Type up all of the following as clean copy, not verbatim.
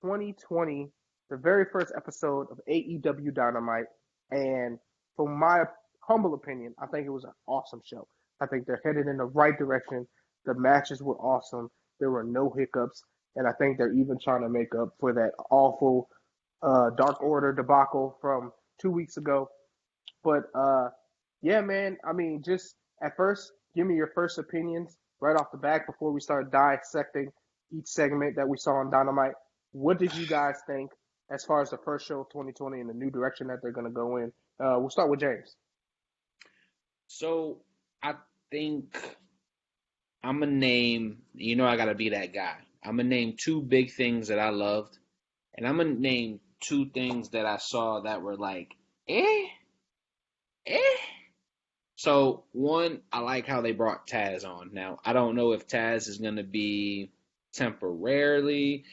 2020, the very first episode of AEW Dynamite. And from my humble opinion, I think it was an awesome show. I think they're headed in the right direction. The matches were awesome. There were no hiccups. And I think they're even trying to make up for that awful Dark Order debacle from 2 weeks ago. But yeah, man, I mean, just at first, give me your first opinions right off the back before we start dissecting each segment that we saw on Dynamite. What did you guys think as far as the first show of 2020 and the new direction that they're going to go in? We'll start with James. So I think I'm going to name, I got to be that guy. I'm going to name two big things that I loved, and I'm going to name two things that I saw that were like, eh. So, one, I like how they brought Taz on. Now, I don't know if Taz is going to be temporarily.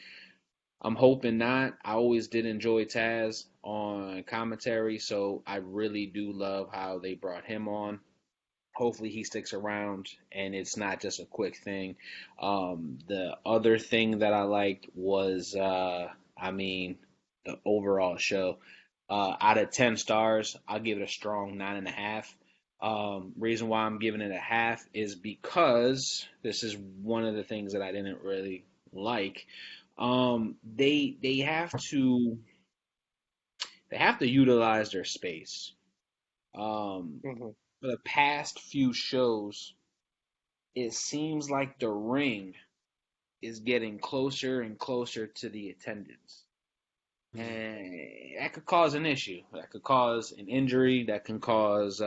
I'm hoping not. I always did enjoy Taz on commentary, so I really do love how they brought him on. Hopefully he sticks around and it's not just a quick thing. The other thing that I liked was, the overall show. Out of 10 stars, I'll give it a strong 9.5. Reason why I'm giving it a half is because this is one of the things that I didn't really like. They have to utilize their space. For the past few shows, it seems like the ring is getting closer and closer to the attendance. And that could cause an issue. That could cause an injury. That can cause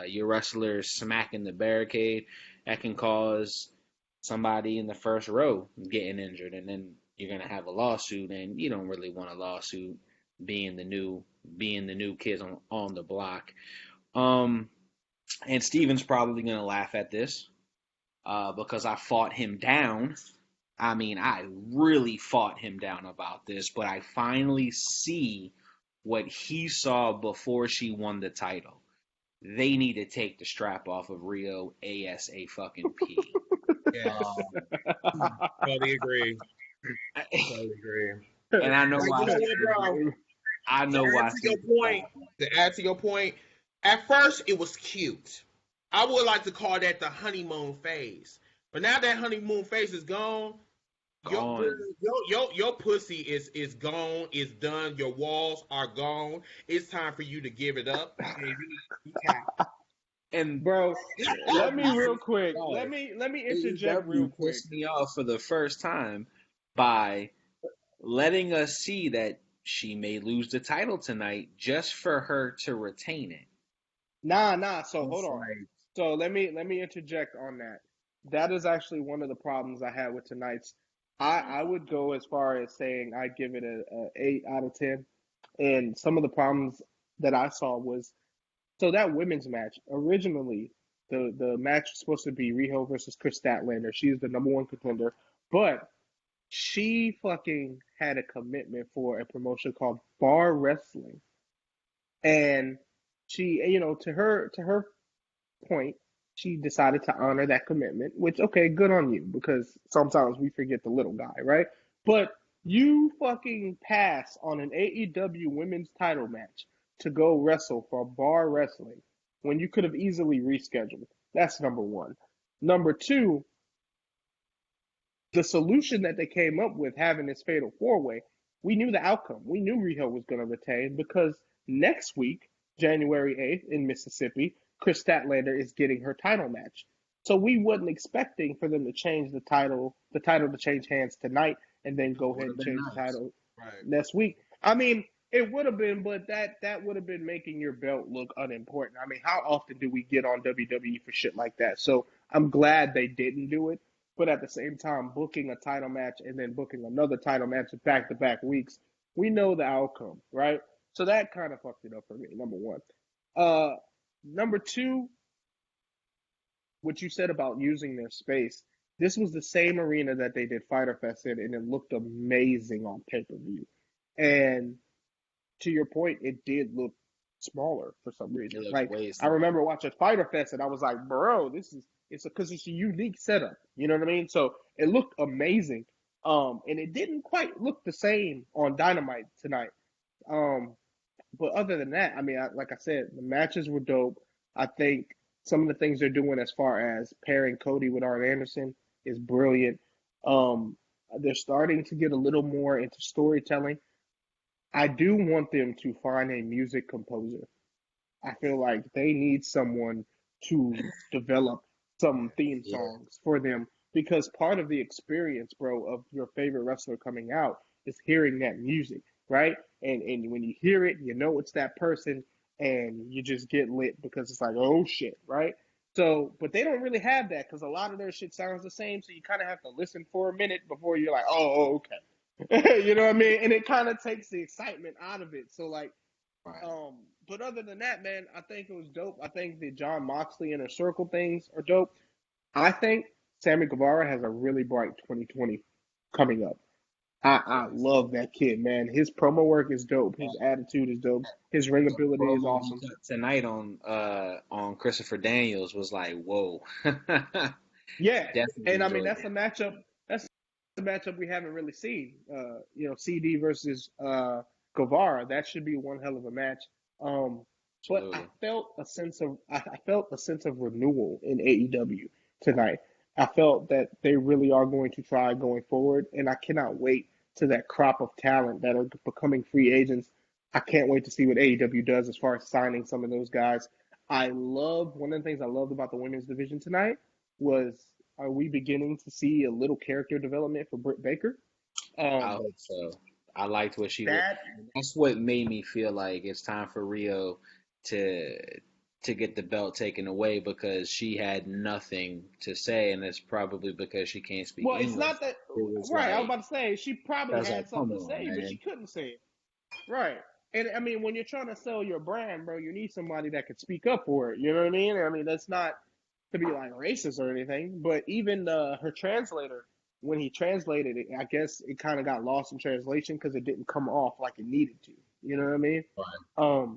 your wrestler smacking the barricade. That can cause somebody in the first row getting injured, and then you're gonna have a lawsuit. And you don't really want a lawsuit being the new kids on the block. And Steven's probably gonna laugh at this because I fought him down. I mean, I really fought him down about this, but I finally see what he saw before she won the title. They need to take the strap off of Rio ASAP. Yeah, totally agree. And I know why. I know why. To add to your point, at first it was cute. I would like to call that the honeymoon phase. But now that honeymoon phase is gone, your pussy is gone, it's done, your walls are gone. It's time for you to give it up. And bro, let me real quick. Let me interject real quick. Pissed me off for the first time by letting us see that she may lose the title tonight just for her to retain it. Nah. So hold on. So let me interject on that. That is actually one of the problems I had with tonight's. I would go as far as saying I give it a 8 out of 10. And some of the problems that I saw was, so that women's match, originally, the match was supposed to be Riho versus Chris Statlander. She's the number one contender. But she fucking had a commitment for a promotion called Bar Wrestling. And she, to her point, she decided to honor that commitment, which, okay, good on you, because sometimes we forget the little guy, right? But you fucking pass on an AEW women's title match to go wrestle for Bar Wrestling when you could have easily rescheduled. That's number one. Number two, the solution that they came up with, having this fatal four-way, we knew the outcome. We knew Riho was going to retain because next week, January 8th in Mississippi, Chris Statlander is getting her title match. So we wasn't expecting for them to change the title to change hands tonight and then go ahead and change the title next week. I mean, it would have been, but that would have been making your belt look unimportant. I mean, how often do we get on WWE for shit like that? So I'm glad they didn't do it. But at the same time, booking a title match and then booking another title match back-to-back weeks, we know the outcome, right? So that kind of fucked it up for me, number one. Number two, what you said about using their space, this was the same arena that they did Fyter Fest in, and it looked amazing on pay-per-view. And to your point, it did look smaller for some reason. Like, I remember watching Fyter Fest, and I was like, bro, because it's a unique setup. You know what I mean? So it looked amazing. And it didn't quite look the same on Dynamite tonight. But other than that, I mean, like I said, the matches were dope. I think some of the things they're doing as far as pairing Cody with Arn Anderson is brilliant. Um, they're starting to get a little more into storytelling. I do want them to find a music composer. I feel like they need someone to develop some theme songs for them because part of the experience, bro, of your favorite wrestler coming out is hearing that music, right? And when you hear it, you know it's that person, and you just get lit because it's like, oh shit, right? So, but they don't really have that because a lot of their shit sounds the same. So you kind of have to listen for a minute before you're like, oh okay. You know what I mean? And it kind of takes the excitement out of it. So like, but other than that, man, I think it was dope. I think the John Moxley Inner Circle things are dope. I think Sammy Guevara has a really bright 2020 coming up. I love that kid, man. His promo work is dope. His attitude is dope. His ring ability is awesome. Tonight on Christopher Daniels was like, whoa. Yeah, and I mean that's a matchup. That's a matchup we haven't really seen. CD versus Guevara. That should be one hell of a match. But I felt a sense of renewal in AEW tonight. I felt that they really are going to try going forward, and I cannot wait to that crop of talent that are becoming free agents. I can't wait to see what AEW does as far as signing some of those guys. One of the things I loved about the women's division tonight was, are we beginning to see a little character development for Britt Baker? I hope so. I liked what she did. That's what made me feel like it's time for Rio to get the belt taken away because she had nothing to say, and it's probably because she can't speak English. It's not that right. I was about to say she probably had something to say, but she couldn't say it. Right. And I mean, when you're trying to sell your brand, bro, you need somebody that could speak up for it. You know what I mean? I mean, that's not to be like racist or anything, but even her translator, when he translated it, I guess it kind of got lost in translation because it didn't come off like it needed to. You know what I mean? Right.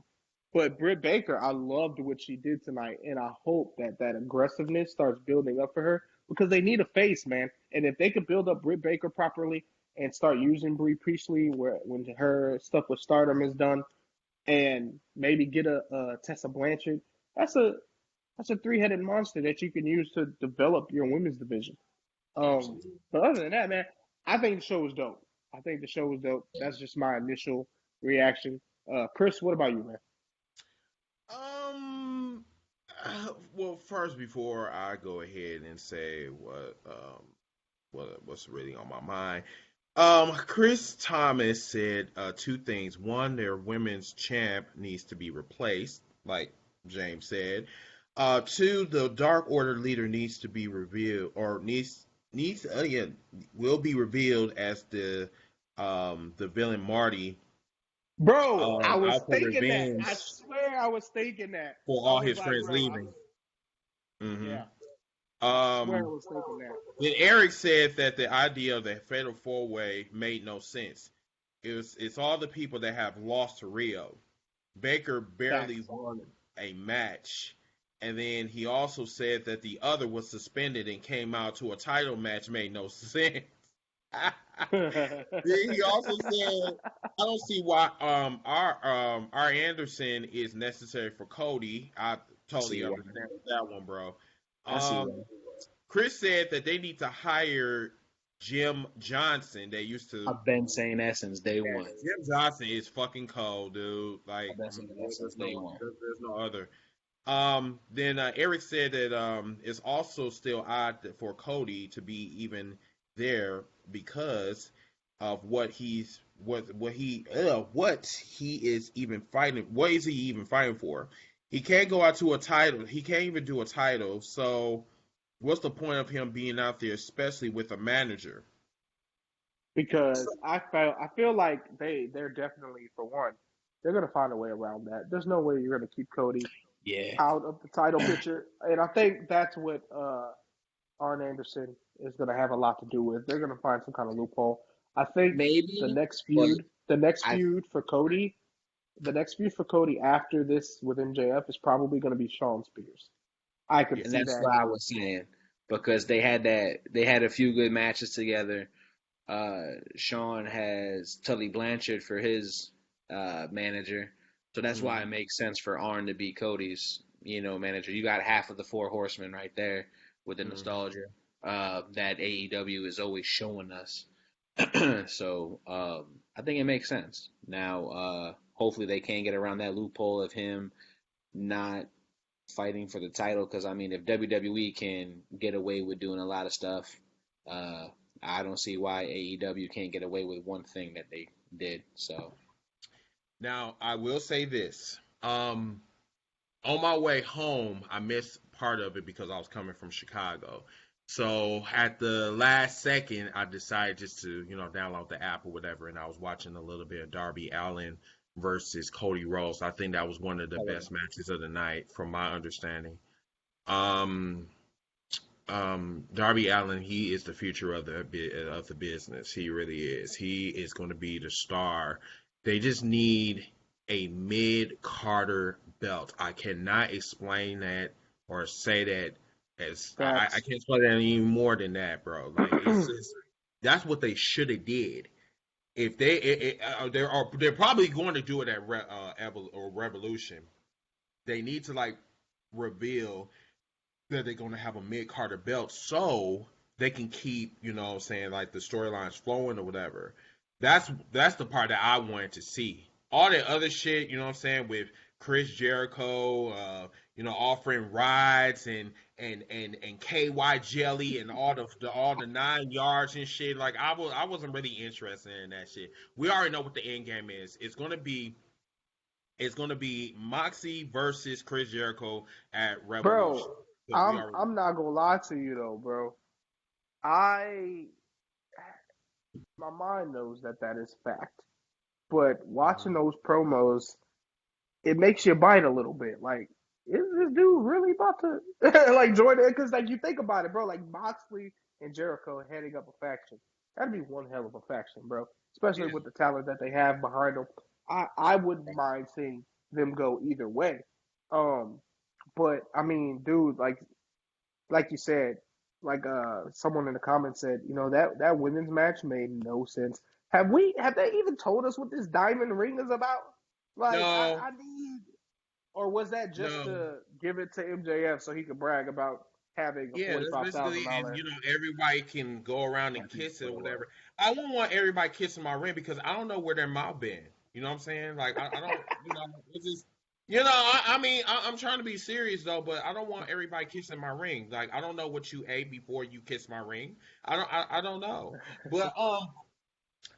But Britt Baker, I loved what she did tonight, and I hope that aggressiveness starts building up for her because they need a face, man. And if they could build up Britt Baker properly and start using Brie Priestley when her stuff with Stardom is done, and maybe get a Tessa Blanchard, that's a three-headed monster that you can use to develop your women's division. But other than that, man, I think the show was dope. That's just my initial reaction. Chris, what about you, man? Well, first, before I go ahead and say what's really on my mind, Chris Thomas said two things. One, their women's champ needs to be replaced, like James said. Two, the Dark Order leader needs to be revealed, or will be revealed as the villain Marty. Bro, I was thinking that. I swear I was thinking that. For all his friends leaving. Yeah. I swear I was thinking that. Then Eric said that the idea of the Fatal 4-Way made no sense. It's all the people that have lost to Rio. Baker barely won a match. And then he also said that the other was suspended and came out to a title match made no sense. Then he also said, I don't see why our Anderson is necessary for Cody. I totally understand that one, bro. Chris said that they need to hire Jim Johnson. They used to. I've been saying that since day one. Jim Johnson is fucking cold, dude. Like there's no other. Then Eric said that it's also still odd for Cody to be even there because of what he is even fighting. What is he even fighting for? He can't go out to a title. He can't even do a title. So, what's the point of him being out there, especially with a manager? Because I feel like they're definitely, for one, they're gonna find a way around that. There's no way you're gonna keep Cody out of the title picture, and I think that's what Arn Anderson is going to have a lot to do with. They're going to find some kind of loophole. I think maybe the next feud for Cody after this with MJF is probably going to be Shawn Spears. I could see that. That's what I was saying because they had a few good matches together. Sean has Tully Blanchard for his manager, so that's why it makes sense for Arn to be Cody's manager. You got half of the Four Horsemen right there with the nostalgia that AEW is always showing us. So I think it makes sense. Now, hopefully they can get around that loophole of him not fighting for the title, because I mean, if WWE can get away with doing a lot of stuff, I don't see why AEW can't get away with one thing that they did. So now I will say this. On my way home, I missed part of it because I was coming from Chicago. So at the last second, I decided just to, download the app or whatever, and I was watching a little bit of Darby Allin versus Cody Rhodes. I think that was one of the best matches of the night, from my understanding. Darby Allin, he is the future of the business. He really is. He is going to be the star. They just need a mid-Carter belt. I cannot explain that or say that as I can't explain that any more than that, bro. Like, it's just, that's what they should have did. If they're probably going to do it at Revolution. They need to like reveal that they're going to have a mid-Carter belt so they can keep, saying, like, the storylines flowing or whatever. That's the part that I wanted to see. All that other shit, with Chris Jericho, offering rides and KY jelly and all the 9 yards and shit. Like, I wasn't really interested in that shit. We already know what the end game is. It's gonna be Moxie versus Chris Jericho at Revolution. Bro, I'm not gonna lie to you though, bro. My mind knows that is fact, but watching those promos, it makes you bite a little bit. Like, is this dude really about to like join it? Because like you think about it, bro. Like Moxley and Jericho heading up a faction. That'd be one hell of a faction, bro. Especially with the talent that they have behind them. I wouldn't mind seeing them go either way. But I mean, dude, like you said, like someone in the comments said, that women's match made no sense. Have they even told us what this diamond ring is about? Like, no. I need, or was that just to give it to MJF so he could brag about having a $45,000? And everybody can go around and kiss it or whatever. I wouldn't want everybody kissing my ring because I don't know where their mouth been. You know what I'm saying? Like, I don't, it's just, I mean, I'm trying to be serious though, but I don't want everybody kissing my ring. Like, I don't know what you ate before you kissed my ring. I don't know. But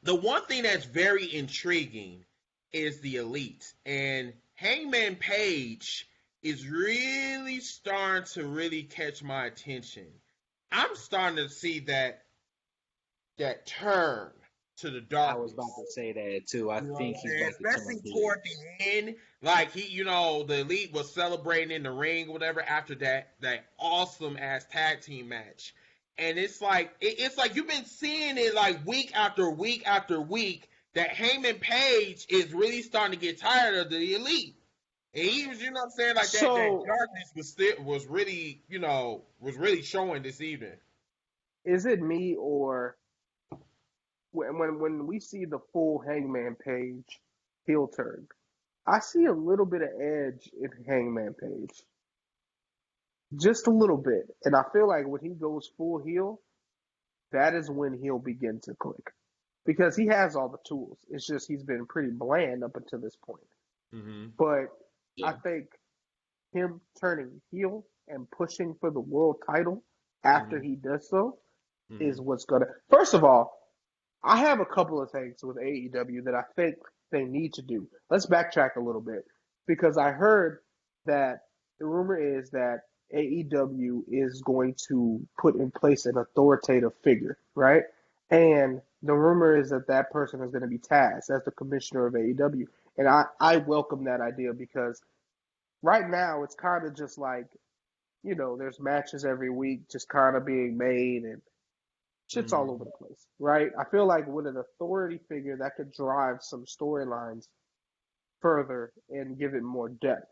the one thing that's very intriguing is the Elite, and Hangman Page is really starting to really catch my attention. I'm starting to see that turn to the darkness. I was about to say that too. I think he's about to especially toward the end, like the Elite was celebrating in the ring or whatever after that awesome ass tag team match. And it's like you've been seeing it like week after week after week that Hangman Page is really starting to get tired of the Elite. And he was, you know what I'm saying, like that darkness was really showing this evening. Is it me, or when we see the full Hangman Page heel turn, I see a little bit of edge in Hangman Page. Just a little bit. And I feel like when he goes full heel, that is when he'll begin to click. Because he has all the tools. It's just he's been pretty bland up until this point. Mm-hmm. But I think him turning heel and pushing for the world title after he does so is what's going to... First of all, I have a couple of things with AEW that I think they need to do. Let's backtrack a little bit. Because I heard that the rumor is that AEW is going to put in place an authoritative figure, right? And the rumor is that person is going to be Taz as the commissioner of AEW. And I welcome that idea because right now it's kind of just like, there's matches every week just kind of being made and shit's all over the place, right? I feel like with an authority figure that could drive some storylines further and give it more depth.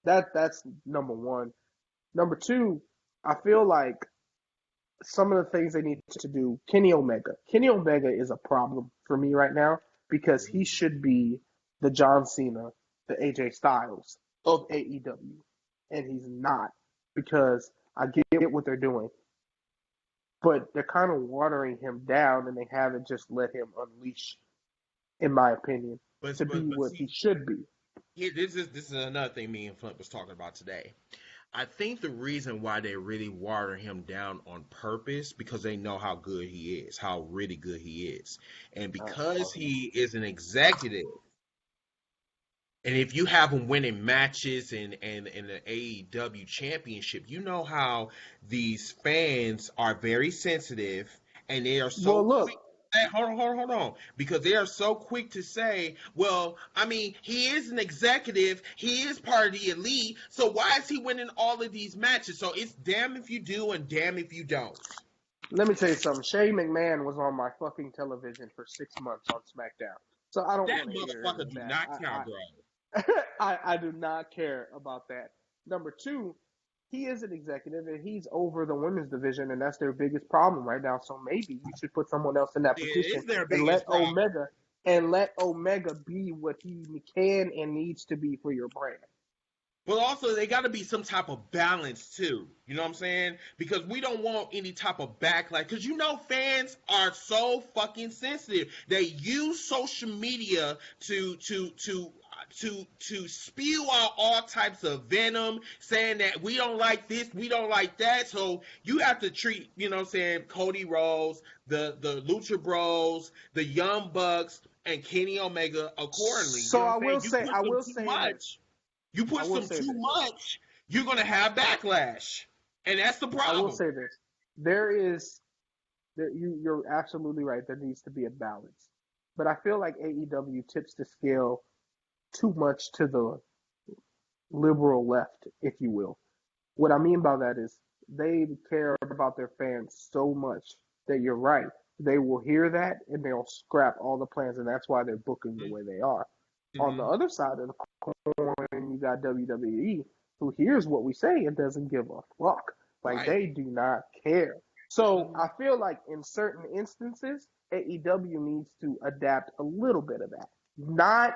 That's number one. Number two, I feel like some of the things they need to do. Kenny Omega. Kenny Omega is a problem for me right now because he should be the John Cena, the AJ Styles of AEW, and he's not because I get what they're doing, but they're kind of watering him down and they haven't just let him unleash, in my opinion, to be what he should be. Yeah, this is another thing me and Flint was talking about today. I think the reason why they really water him down on purpose because they know how good he is, how really good he is. And because he is an executive, and if you have him winning matches and the AEW championship, you know how these fans are very sensitive and they are so quick. Hey, hold on. Because they are so quick to say, well, I mean, he is an executive. He is part of the elite. So why is he winning all of these matches? So it's damn if you do and damn if you don't. Let me tell you something. Shane McMahon was on my fucking television for 6 months on SmackDown. So I don't want to hear that motherfucker do not count, bro. I do not care about that. Number two, he is an executive and he's over the women's division, and that's their biggest problem right now. So maybe you should put someone else in that position and let Omega be what he can and needs to be for your brand. But also, they got to be some type of balance too. You know what I'm saying? Because we don't want any type of backlash. Because you know, fans are so fucking sensitive. They use social media to spew out all types of venom, saying that we don't like this, we don't like that. So you have to treat, you know what I'm saying, Cody Rhodes, the Lucha Bros, the Young Bucks, and Kenny Omega accordingly. So you know I will say this. You put some too much, you're going to have backlash. And that's the problem. I will say this. You're absolutely right. There needs to be a balance. But I feel like AEW tips the scale too much to the liberal left, if you will. What I mean by that is they care about their fans so much that you're right. They will hear that and they'll scrap all the plans, and that's why they're booking the way they are. Mm-hmm. On the other side of the coin, you got WWE, who hears what we say and doesn't give a fuck. Like, they do not care. So I feel like in certain instances, AEW needs to adapt a little bit of that. Not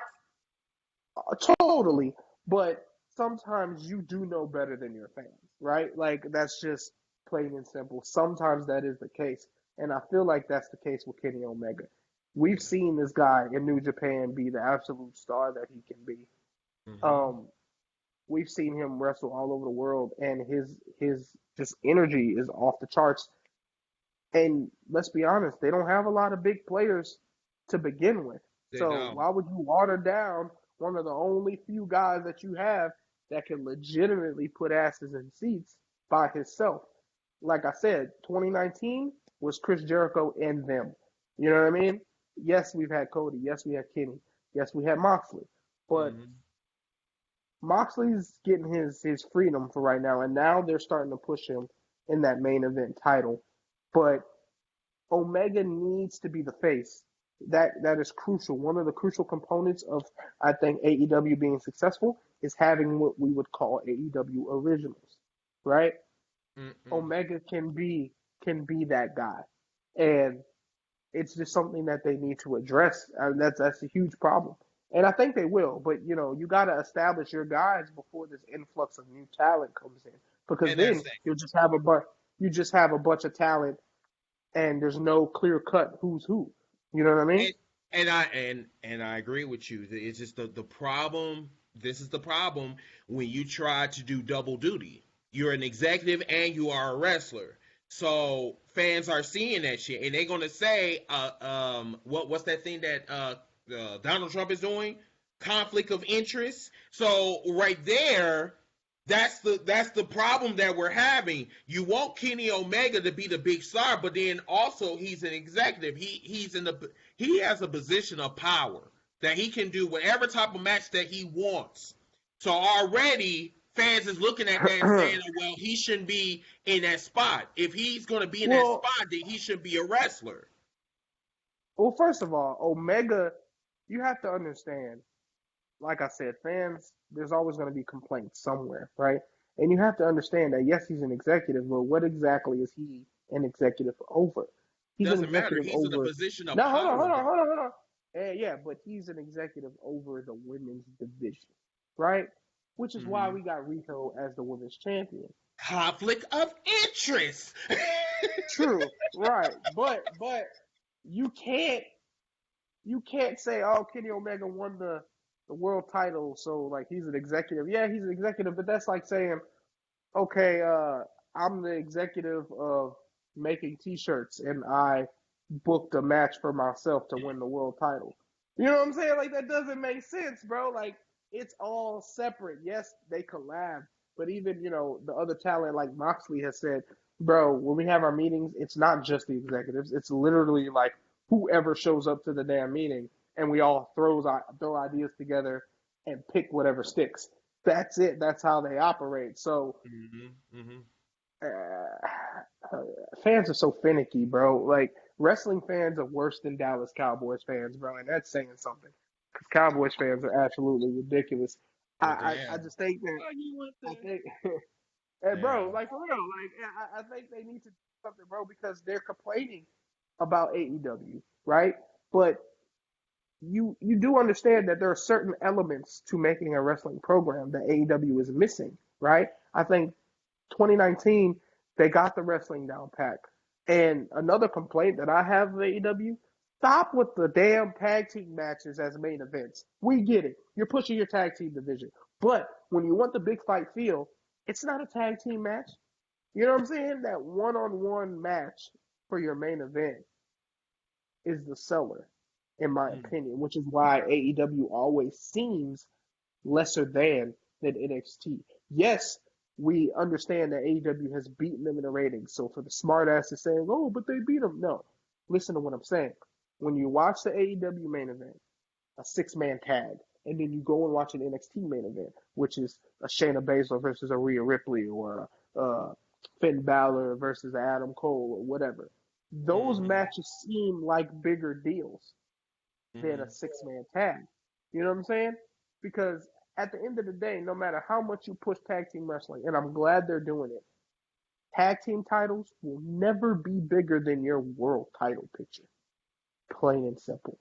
totally, but sometimes you do know better than your fans, right? Like, that's just plain and simple. Sometimes that is the case. And I feel like that's the case with Kenny Omega. We've seen this guy in New Japan be the absolute star that he can be. Mm-hmm. We've seen him wrestle all over the world, and his just energy is off the charts. And let's be honest, they don't have a lot of big players to begin with. Why would you water down one of the only few guys that you have that can legitimately put asses in seats by himself? Like I said, 2019 was Chris Jericho and them. You know what I mean? Yes, we've had Cody. Yes, we had Kenny. Yes, we had Moxley. But Moxley's getting his freedom for right now, and now they're starting to push him in that main event title. But Omega needs to be the face. That is crucial. One of the crucial components of, I think, AEW being successful is having what we would call AEW originals, right? Mm-mm. Omega can be that guy, and it's just something that they need to address. That's a huge problem, and I think they will. But you got to establish your guys before this influx of new talent comes in, because then you'll just have a bunch of talent, and there's no clear cut who's who. You know what I mean? And I agree with you. It's just the problem. This is the problem when you try to do double duty. You're an executive and you are a wrestler. So fans are seeing that shit, and they're gonna say, what's that thing that Donald Trump is doing? Conflict of interest. So right there, that's the problem that we're having. You want Kenny Omega to be the big star, but then also he's an executive. He has a position of power that he can do whatever type of match that he wants. So already fans is looking at that and saying, well, he shouldn't be in that spot. If he's going to be in that spot, then he should be a wrestler. Well, first of all, Omega, you have to understand, like I said, fans, there's always going to be complaints somewhere, right? And you have to understand that, yes, he's an executive, but what exactly is he an executive over. He's an Doesn't matter. executive He's in a over. position of Now, power. hold on. Yeah, but he's an executive over the women's division, right? Which is why we got Riho as the women's champion. Conflict of interest. True, right? But you can't say, oh, Kenny Omega won the world title, so like he's an executive. Yeah, he's an executive, but that's like saying, okay, I'm the executive of making T-shirts, and I booked a match for myself to win the world title. You know what I'm saying? Like that doesn't make sense, bro. Like it's all separate. Yes, they collab, but even the other talent like Moxley has said, bro, when we have our meetings, it's not just the executives. It's literally like whoever shows up to the damn meeting, and we all throw ideas together and pick whatever sticks. That's it. That's how they operate. So fans are so finicky, bro. Like wrestling fans are worse than Dallas Cowboys fans, bro, and that's saying something. Because Cowboys fans are absolutely ridiculous. I just think that I think, and bro, like for real, like I think they need to do something, bro, because they're complaining about AEW, right? But you do understand that there are certain elements to making a wrestling program that AEW is missing, right? I think 2019 they got the wrestling down pat. And another complaint that I have of AEW, stop with the damn tag team matches as main events. We get it. You're pushing your tag team division. But when you want the big fight feel, it's not a tag team match. You know what I'm saying? That one-on-one match for your main event is the seller, in my opinion, which is why AEW always seems lesser than NXT. Yes, we understand that AEW has beaten them in the ratings. So for the smartasses saying, oh, but they beat them. No, listen to what I'm saying. When you watch the AEW main event, a 6-man tag, and then you go and watch an NXT main event, which is a Shayna Baszler versus a Rhea Ripley or Finn Balor versus Adam Cole or whatever. Those matches seem like bigger deals than a 6-man tag. You know what I'm saying? Because at the end of the day, no matter how much you push tag team wrestling, and I'm glad they're doing it, tag team titles will never be bigger than your world title picture. Plain and simple.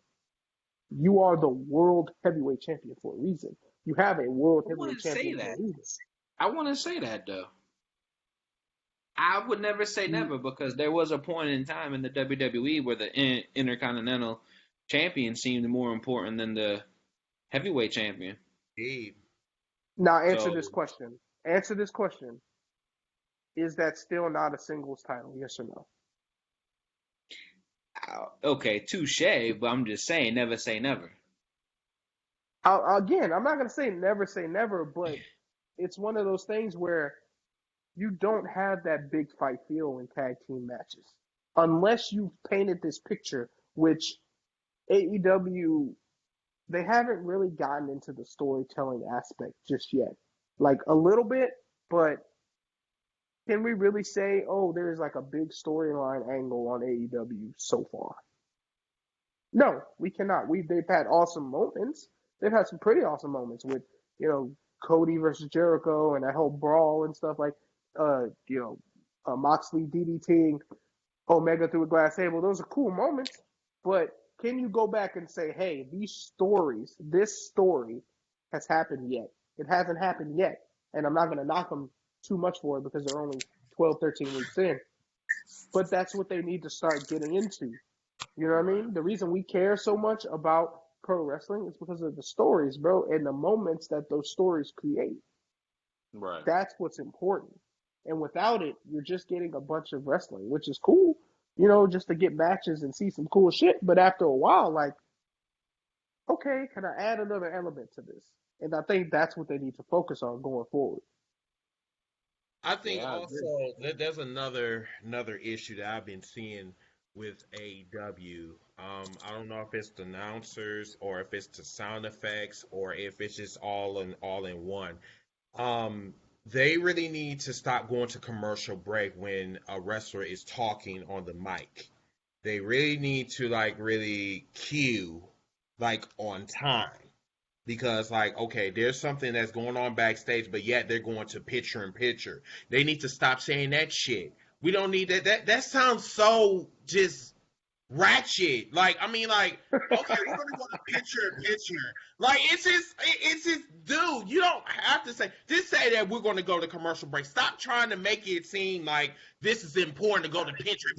You are the world heavyweight champion for a reason. You have a world heavyweight champion for a reason. I want to say that, though. I would never say never, because there was a point in time in the WWE where the Intercontinental Champion seemed more important than the heavyweight champion. Now answer this question. Is that still not a singles title? Yes or no? Okay, touche, but I'm just saying, never say never. Again, I'm not going to say never, but it's one of those things where you don't have that big fight feel in tag team matches. Unless you've painted this picture, which AEW, they haven't really gotten into the storytelling aspect just yet. Like a little bit, but can we really say, oh, there's like a big storyline angle on AEW so far? No, we cannot. They've had awesome moments. They've had some pretty awesome moments with, Cody versus Jericho and that whole brawl and stuff like, Moxley DDTing Omega through a glass table. Those are cool moments, but can you go back and say, hey, this story has happened yet? It hasn't happened yet. And I'm not going to knock them too much for it because they're only 12, 13 weeks in. But that's what they need to start getting into. You know what I mean? The reason we care so much about pro wrestling is because of the stories, bro, and the moments that those stories create. Right. That's what's important. And without it, you're just getting a bunch of wrestling, which is cool, just to get matches and see some cool shit. But after a while, like, okay, can I add another element to this? And I think that's what they need to focus on going forward. I think also that there's another issue that I've been seeing with AEW. I don't know if it's the announcers or if it's the sound effects or if it's just all in one. They really need to stop going to commercial break when a wrestler is talking on the mic. They really need to really cue on time. Because okay, there's something that's going on backstage, but yet they're going to picture in picture. They need to stop saying that shit. We don't need that. That sounds so just ratchet. Like, I mean, like, okay, we're gonna go to picture. Like, it's just, dude. You don't have to say. Just say that we're gonna go to commercial break. Stop trying to make it seem like this is important to go to picture.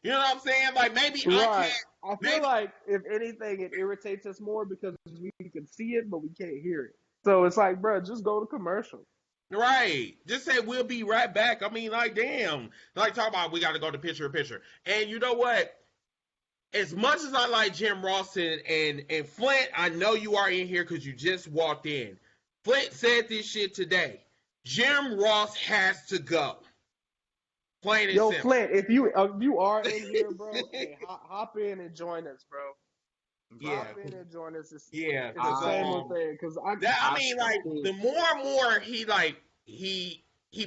You know what I'm saying? Like, maybe right. I can't. I feel like if anything, it irritates us more because we can see it, but we can't hear it. So it's like, bro, just go to commercial. Right. Just say we'll be right back. I mean, like, damn. Like, talk about we got to go to picture. And you know what? As much as I like Jim Ross and Flint, I know you are in here because you just walked in. Flint said this shit today. Jim Ross has to go. Plain and simple. Flint, if you are in here, bro, hey, hop in and join us, bro. Yeah. Hop in and join us. It's Yeah. the same old thing. Because I mean, like, the more and more he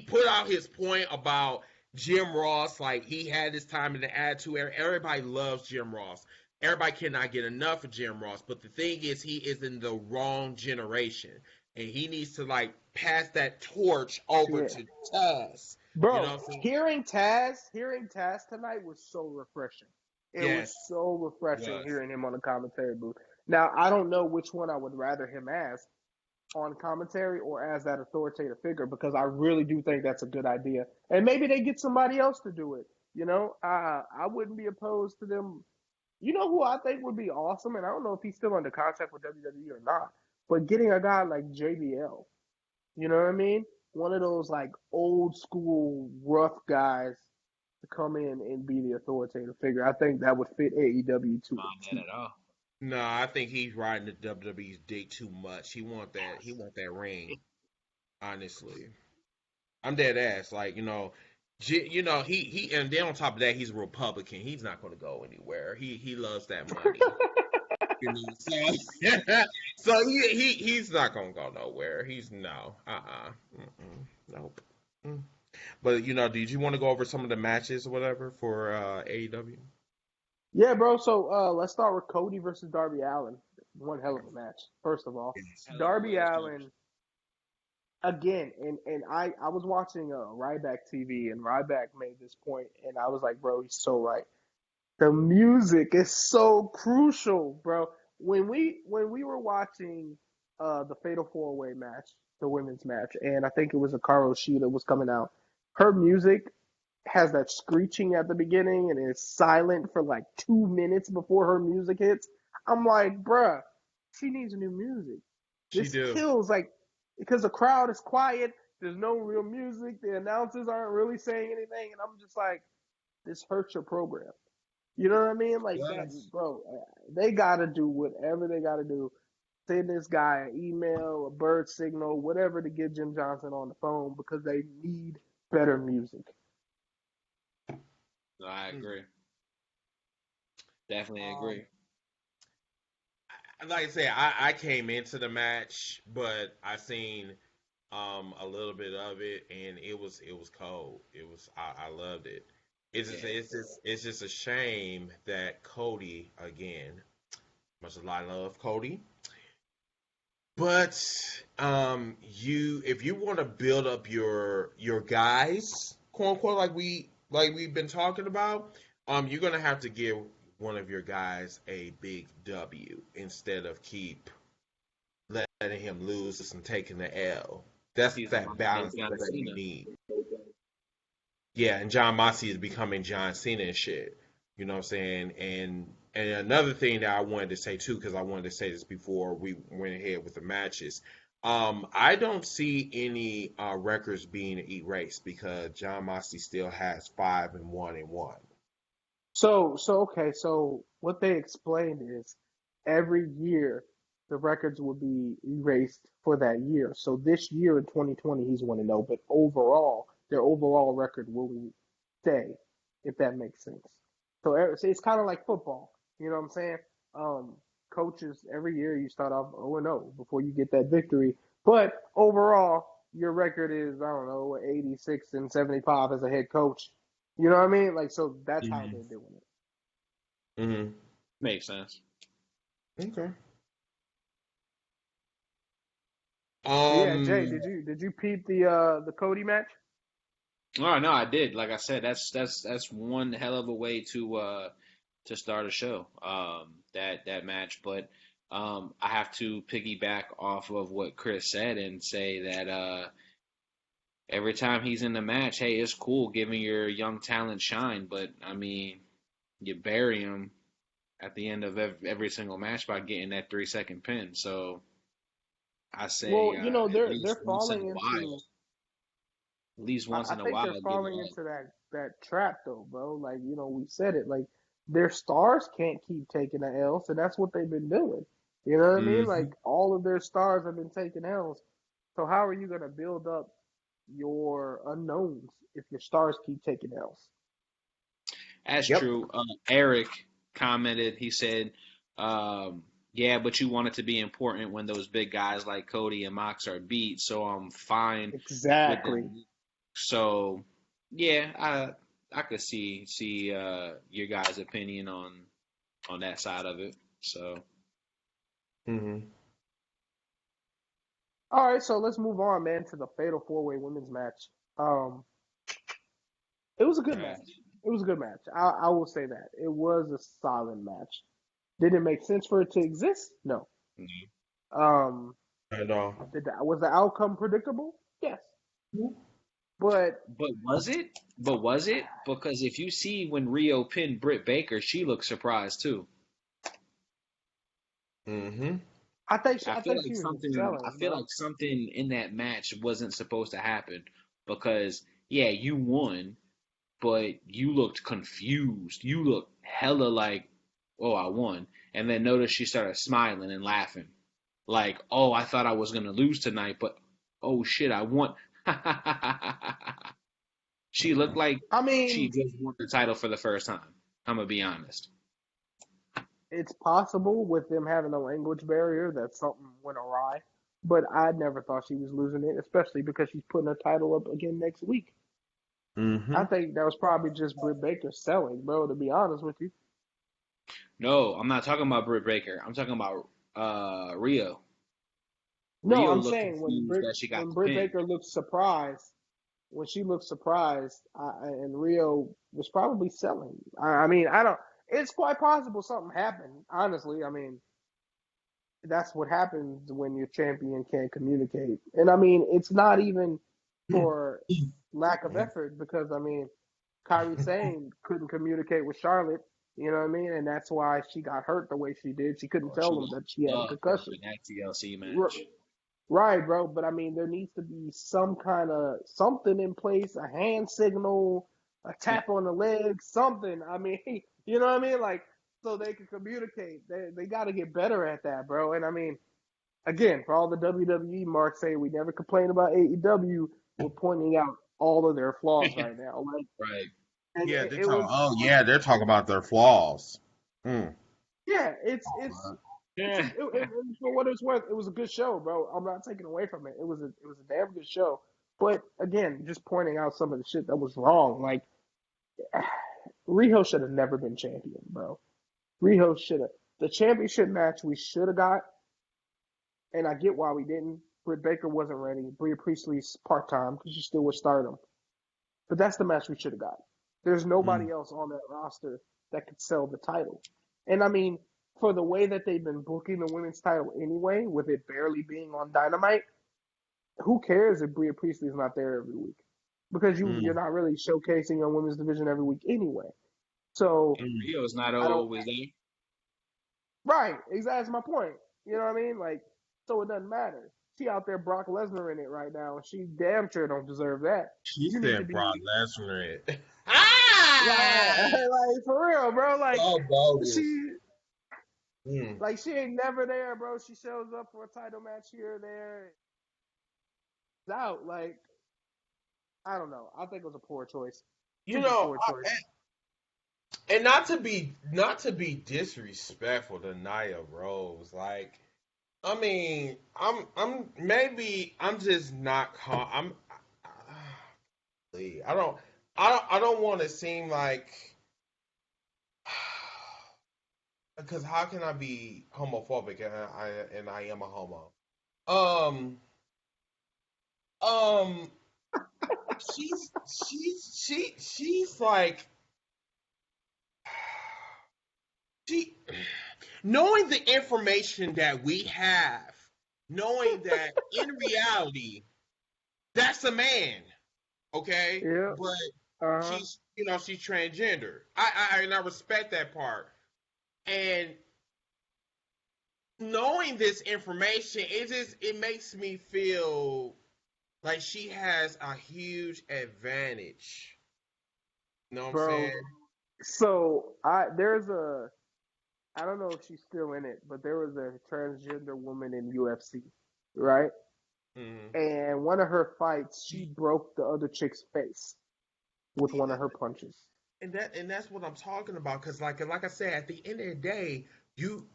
put out his point about Jim Ross, like, he had his time in the Attitude Era. Everybody loves Jim Ross. Everybody cannot get enough of Jim Ross. But the thing is, he is in the wrong generation. And he needs to, like, pass that torch over to Taz. Bro, you know what I'm saying? hearing Taz tonight was so refreshing. It was so refreshing hearing him on the commentary booth. Now, I don't know which one I would rather him as, on commentary or as that authoritative figure, because I really do think that's a good idea. And maybe they get somebody else to do it. You know, I wouldn't be opposed to them. You know who I think would be awesome, and I don't know if he's still under contract with WWE or not, but getting a guy like JBL. You know what I mean? One of those like old school rough guys to come in and be the authoritative figure. I think that would fit AEW too. Not that at all. No, I think he's riding the WWE's dick too much. He want that ring. Honestly, I'm dead ass. Like, he and then on top of that, he's a Republican. He's not going to go anywhere. He loves that money. So he's not going to go nowhere. He's no. Nope. But did you want to go over some of the matches or whatever for AEW? Yeah, bro. So let's start with Cody versus Darby Allin. One hell of a match, first of all. Darby Allin, again, and I was watching Ryback TV, and Ryback made this point, and I was like, bro, he's so right. The music is so crucial, bro. When we were watching the Fatal 4-Way match, the women's match, and I think it was Hikaru Shida was coming out, her music has that screeching at the beginning and it's silent for like 2 minutes before her music hits. I'm like, bruh, she needs new music. This kills, like, because the crowd is quiet. There's no real music. The announcers aren't really saying anything. And I'm just like, this hurts your program. You know what I mean? Like, bro, they got to do whatever they got to do. Send this guy an email, a bird signal, whatever to get Jim Johnson on the phone because they need better music. No, I agree. Definitely agree. Like I said, I came into the match, but I seen a little bit of it, and it was cold. I loved it. It's just a shame that Cody, again, much as I love Cody, but if you want to build up your guys, quote unquote, like we've been talking about, you're gonna have to give one of your guys a big W instead of keep letting him lose and taking the L. That's that balance that we need. Yeah, and John Moxley is becoming John Cena and shit. You know what I'm saying? And another thing that I wanted to say too, because I wanted to say this before we went ahead with the matches. I don't see any records being erased because John Moxley still has 5-1-1. So okay. So what they explained is every year the records will be erased for that year. So this year in 2020 he's 1-0, but overall their overall record will stay, if that makes sense. So it's kind of like football. You know what I'm saying? Coaches, every year you start off 0-0 before you get that victory. But overall, your record is, I don't know, 86-75 as a head coach. You know what I mean? Like, so that's how they're doing it. Mm-hmm. Makes sense. Okay. So, yeah, Jay, did you peep the Cody match? Oh no, I did. Like I said, that's one hell of a way to start a show. That match, but I have to piggyback off of what Chris said and say that every time he's in the match, hey, it's cool giving your young talent shine, but I mean, you bury him at the end of every single match by getting that 3 second pin. So I say Well, at least they're once in falling a while. into. At least once I in a think while, they're give falling it up. into that trap though, bro. Like we said it. Like their stars can't keep taking the L, so that's what they've been doing. You know what I mean? Mm-hmm. Like all of their stars have been taking L's. So how are you gonna build up your unknowns if your stars keep taking L's? That's Yep. true. Eric commented. He said, "Yeah, but you want it to be important when those big guys like Cody and Mox are beat. So I'm fine with Exactly. them. So yeah, I could see your guys' opinion on that side of it. So Mm-hmm. All right, so let's move on, man, to the Fatal 4-Way Women's match. Um, it was a good right. match. It was a good match. I will say that it was a solid match. Did it make sense for it to exist? No. Mhm. Um, I know. was the outcome predictable? Yes. But But was it? But was it? Because if you see when Rio pinned Britt Baker, she looked surprised too. Mm-hmm. I I feel think like she was just something. I selling, feel bro. like something in that match wasn't supposed to happen because yeah, you won, but you looked confused. You looked hella like, oh, I won, and then notice she started smiling and laughing, like, oh, I thought I was gonna lose tonight, but oh shit, I won. She looked like I she mean, just won the title for the first time. I'm gonna be honest. it's possible with them having a language barrier that something went awry. But I never thought she was losing it, especially because she's putting her title up again next week. Mm-hmm. I think that was probably just Britt Baker selling, bro. To be honest with you. No, I'm not talking about Britt Baker. I'm talking about Rio. No, Rio I'm looked saying confused that she got when the Britt pin. Baker looked surprised, when she looked surprised, and Rio was probably selling. I mean, I don't. It's quite possible something happened. Honestly, I mean, that's what happens when your champion can't communicate. And I mean, it's not even for lack of effort because I mean, Kyrie Sane couldn't communicate with Charlotte. You know what I mean? And that's why she got hurt the way she did. She couldn't Oh, tell she them got that she had a fucked up concussion. in that TLC match. Right, bro. But I mean, there needs to be some kind of something in place, a hand signal, a tap on the leg, something. I mean, you know what I mean? Like, so they can communicate. They got to get better at that, bro. And I mean, again, for all the WWE marks say we never complain about AEW, we're pointing out all of their flaws right now. Like, Right. and Yeah, it was, they're talking about their flaws. Mm. yeah, it's Yeah. for what it's worth, it was a good show, bro. I'm not taking away from it. It was a damn good show. But again, just pointing out some of the shit that was wrong. Like Riho should have never been champion, bro. Riho should have the championship match we should have got, and I get why we didn't. Britt Baker wasn't ready. Bria Priestley's part time because she still was stardom. But that's the match we should have got. There's Mm. nobody else on that roster that could sell the title. And I mean, for the way that they've been booking the women's title anyway, with it barely being on Dynamite, who cares if Bria Priestley's not there every week? Because you're Mm. not really showcasing your women's division every week anyway. So And Mm. Rio's not I don't. always there. Right, exactly. That's my point. You know what I mean? Like, so it doesn't matter. She out there Brock Lesnar in it right now, and she damn sure don't deserve that. She You need to said Brock be Lesnar. like for real, bro. Like So bogus. she Mm. Like she ain't never there, bro. She shows up for a title match here or there. It's out. Like I don't know. I think it was a poor choice. You Super know, poor choice. and not to be disrespectful to Nia Rose, like I mean, I'm just not I don't want to seem like because how can I be homophobic and I am a homo? Um um she's like knowing the information that we have, knowing that in reality that's a man, okay, Yeah. but she's she's transgender. I respect that part, and knowing this information, it makes me feel like she has a huge advantage. You know what I'm saying? So I don't know if she's still in it, but there was a transgender woman in UFC, right? Mm-hmm. And one of her fights, she broke the other chick's face with one of her punches. And that's what I'm talking about. Cause like I said, at the end of the day, you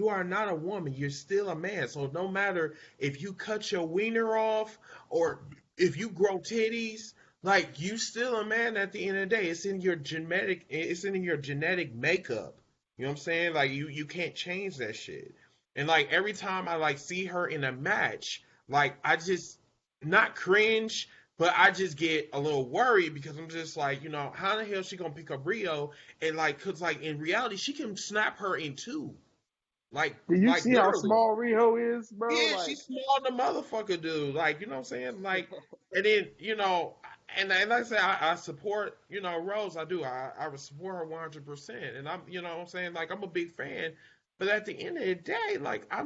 are not a woman. You're still a man. So no matter if you cut your wiener off or if you grow titties, like you still a man at the end of the day. It's in your genetic makeup. You know what I'm saying? Like you can't change that shit. And like every time I like see her in a match, like I just not cringe, but I just get a little worried because I'm just like, how the hell is she gonna pick up Rio? And like, cause like in reality, she can snap her in two. Like, Do you see how literally. small Rio is, bro? Yeah, Like, she's small the motherfucker, dude. Like, you know what I'm saying? Like, and then and like I said, I support Rose. I do. I support her 100%, and I'm what I'm saying, like I'm a big fan. But at the end of the day, like I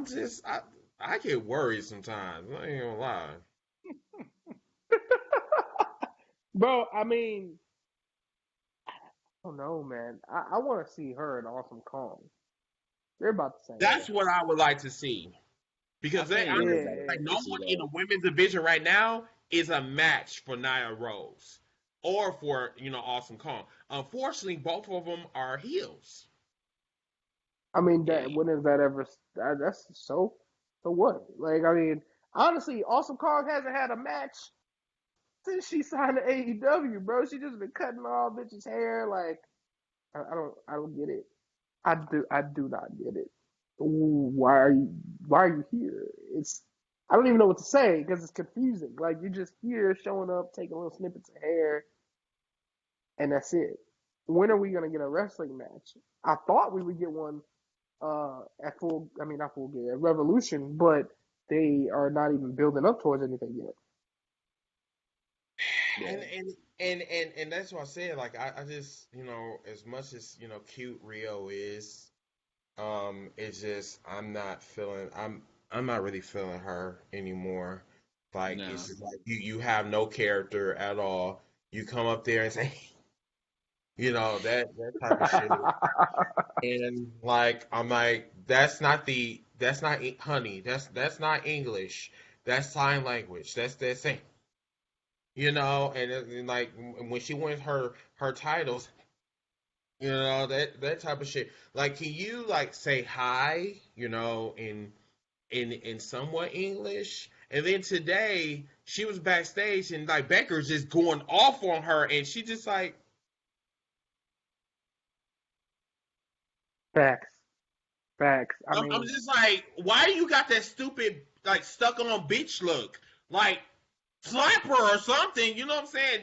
get worried sometimes. I ain't gonna lie. bro, I mean, I don't know, man. I want to see her in Awesome Kong. They're about the same. That's what I would like to see. Because no one in the women's division right now is a match for Nia Rose or for Awesome Kong. Unfortunately, both of them are heels. I mean, when is that ever? That's so what? Like, I mean, honestly, Awesome Kong hasn't had a match since she signed to AEW, bro. She just been cutting all bitches' hair. Like, I don't get it. I do not get it. Why are you here? I don't even know what to say because it's confusing. Like, you're just here showing up, taking little snippets of hair, and that's it. When are we gonna get a wrestling match? I thought we would get one at not full gear, at Revolution, but they are not even building up towards anything yet. And that's what I said. Like I just as much as cute Rio is, it's just I'm not really feeling her anymore. Like it's just like you have no character at all. You come up there and say, that type of shit. And like I'm like that's not honey. That's not English. That's sign language. That's that thing. And like when she wins her titles, that type of shit. Like, can you like say hi, in somewhat English? And then today she was backstage and like Becker's just going off on her, and she just like Facts. I'm just like, why do you got that stupid like stuck on bitch look? Like slap her or something, you know what I'm saying?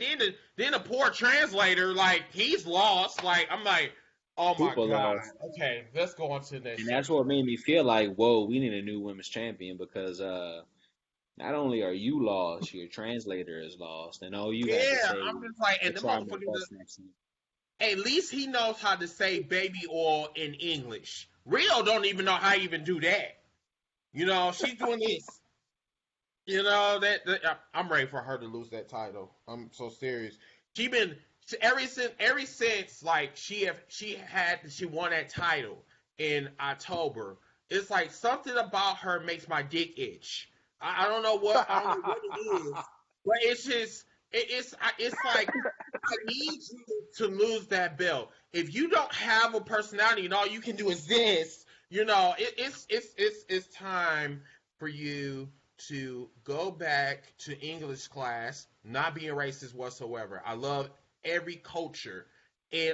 Then the poor translator, like he's lost. Like I'm like, oh my god. Okay, let's go on to the next. And that's what made me feel like, whoa, we need a new women's champion because not only are you lost, your translator is lost, and all you have to say. I'm just like, and the motherfucker. At least he knows how to say baby oil in English. Rio don't even know how to even do that. She's doing this. That I'm ready for her to lose that title. I'm so serious. She been ever since like she won that title in October. It's like something about her makes my dick itch. I don't know what it is, but it's just it's like I need you to lose that belt. If you don't have a personality and all you can do is this, it's time for you to go back to English class, not being racist whatsoever. I love every culture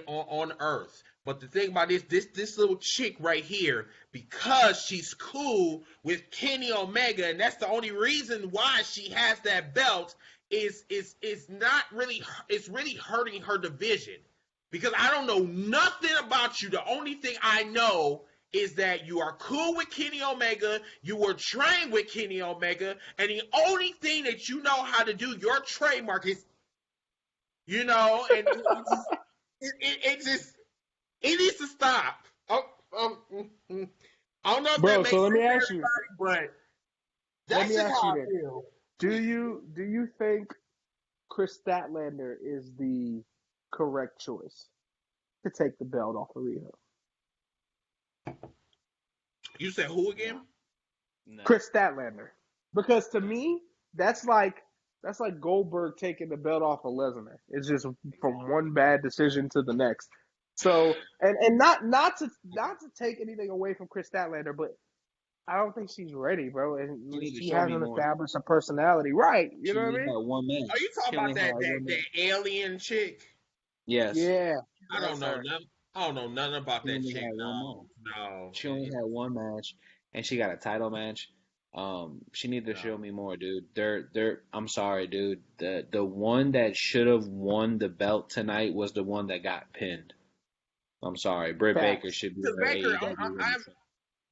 on earth. But the thing about this little chick right here, because she's cool with Kenny Omega, and that's the only reason why she has that belt, is not really, it's really hurting her division because I don't know nothing about you. The only thing I know is that you are cool with Kenny Omega, you were trained with Kenny Omega, and the only thing that you know how to do, your trademark is, and it needs to stop. I don't know if that makes sense let me to ask you, but that's just how I feel. Do you think Chris Statlander is the correct choice to take the belt off of Riho? You said who again? No. Chris Statlander. Because to me, that's like Goldberg taking the belt off of Lesnar. It's just from one bad decision to the next. So and not to take anything away from Chris Statlander, but I don't think she's ready, bro. And she hasn't established a personality, right? You know what I mean? One match. Are you talking about that alien chick? Yes. Yeah. I don't know nothing about that chick. No. She only had one match, and she got a title match. She needs to show me more, dude. I'm sorry, dude. The one that should have won the belt tonight was the one that got pinned. I'm sorry, Britt Baker should be Baker.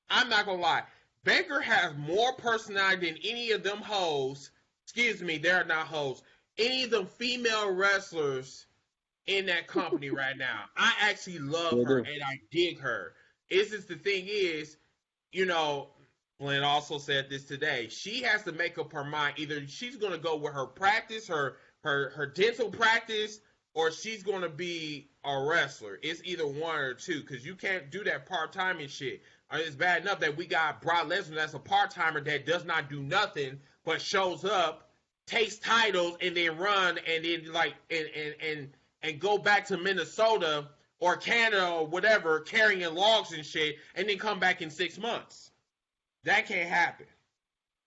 I'm not gonna lie. Baker has more personality than any of them hoes. Excuse me, they're not hoes. Any of them female wrestlers in that company right now. I actually love her and I dig her. It's just the thing is, Glenn also said this today. She has to make up her mind. Either she's going to go with her practice, her dental practice, or she's going to be a wrestler. It's either one or two because you can't do that part-time and shit. It's bad enough that we got Brock Lesnar that's a part-timer that does not do nothing but shows up, takes titles, and then run and then and go back to Minnesota or Canada or whatever carrying logs and shit and then come back in 6 months. That can't happen.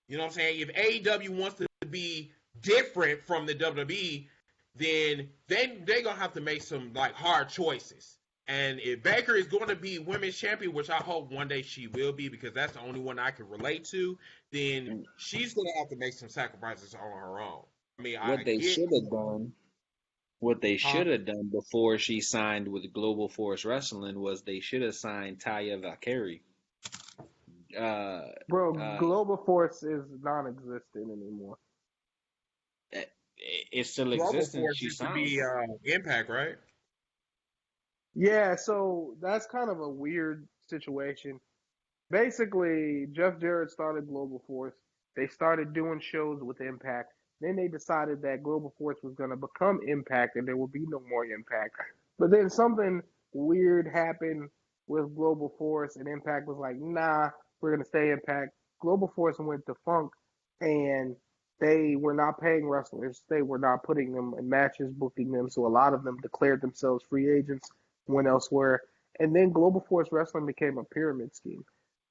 You know what I'm saying? If AEW wants to be different from the WWE, then they're going to have to make some hard choices. And if Baker is going to be women's champion, which I hope one day she will be because that's the only one I can relate to, then she's going to have to make some sacrifices on her own. I mean, what they should have done before she signed with Global Force Wrestling was they should have signed Taya Valkyrie. Global Force is non-existent anymore. It still exists. Global Force used to be Impact, right? Yeah, so that's kind of a weird situation. Basically, Jeff Jarrett started Global Force. They started doing shows with Impact. Then they decided that Global Force was going to become Impact and there would be no more Impact. But then something weird happened with Global Force and Impact was like, nah, we're going to stay Impact. Global Force went defunct and they were not paying wrestlers. They were not putting them in matches, booking them. So a lot of them declared themselves free agents, went elsewhere. And then Global Force Wrestling became a pyramid scheme.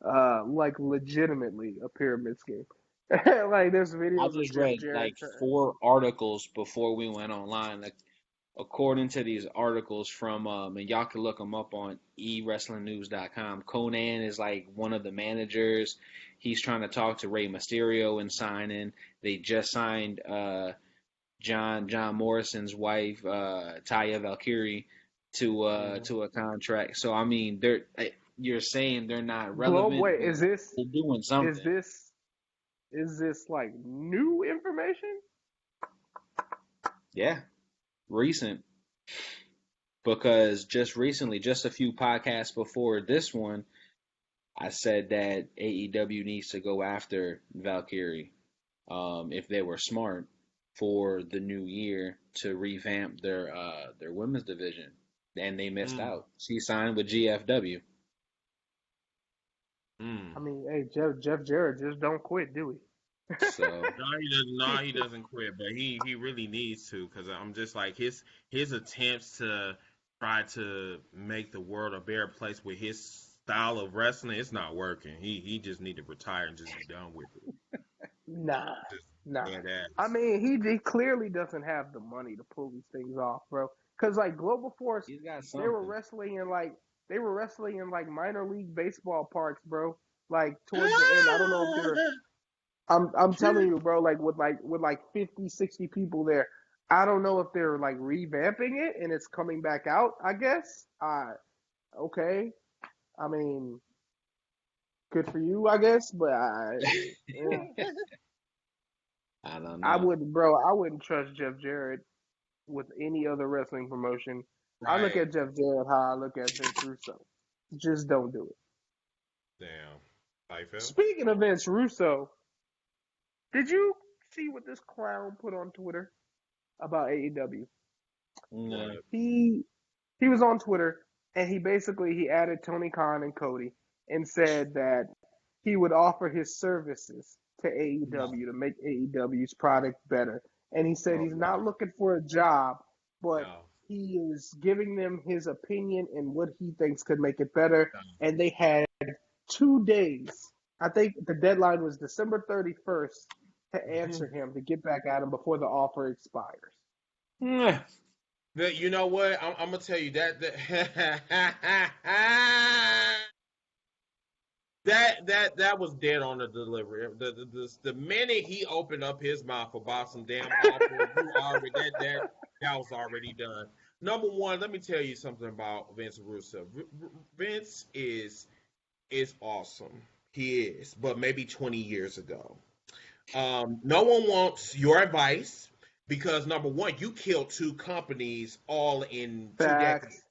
Legitimately a pyramid scheme. There's videos. I just read 4 articles before we went online. According to these articles from, and y'all can look them up on eWrestlingNews.com. Conan is one of the managers. He's trying to talk to Rey Mysterio and sign in. They just signed John Morrison's wife, Taya Valkyrie, to a contract. So I mean, you're saying they're not relevant. Wait, is this? They're doing something. Is this new information? Yeah, recent. Because just recently, just a few podcasts before this one, I said that AEW needs to go after Valkyrie, if they were smart, for the new year to revamp their women's division, and they missed out. She signed with GFW. I mean, hey, Jeff Jarrett just don't quit, do we? So he doesn't quit, but he really needs to because I'm just his attempts to try to make the world a better place with his style of wrestling, it's not working. He just need to retire and just be done with it. Nah. I mean, he clearly doesn't have the money to pull these things off, bro. Because Global Force, they were wrestling in minor league baseball parks, bro. Towards the end, I don't know if they're I'm telling you, bro, like with 50, 60 people there. I don't know if they're like revamping it and it's coming back out, I guess. Okay. I mean, good for you, I guess, but I don't I know. wouldn't, bro. I wouldn't trust Jeff Jarrett with any other wrestling promotion. I look Right. at Jeff Jarrett how I look at Vince Russo. Just don't do it. Damn. How you feel? Speaking of Vince Russo, did you see what this clown put on Twitter about AEW? No. He was on Twitter and he added Tony Khan and Cody and said that he would offer his services to AEW to make AEW's product better. And he said he's not looking for a job, but he is giving them his opinion and what he thinks could make it better. And they had 2 days. I think the deadline was December 31st to answer him, to get back at him before the offer expires. You know what? I'm gonna tell you that that was dead on the delivery. The minute he opened up his mouth about some damn offer, that was already done. Number one, let me tell you something about Vince Russo. Vince is awesome. He is, but maybe 20 years ago. No one wants your advice because number one, you killed 2 companies all in 2 decades.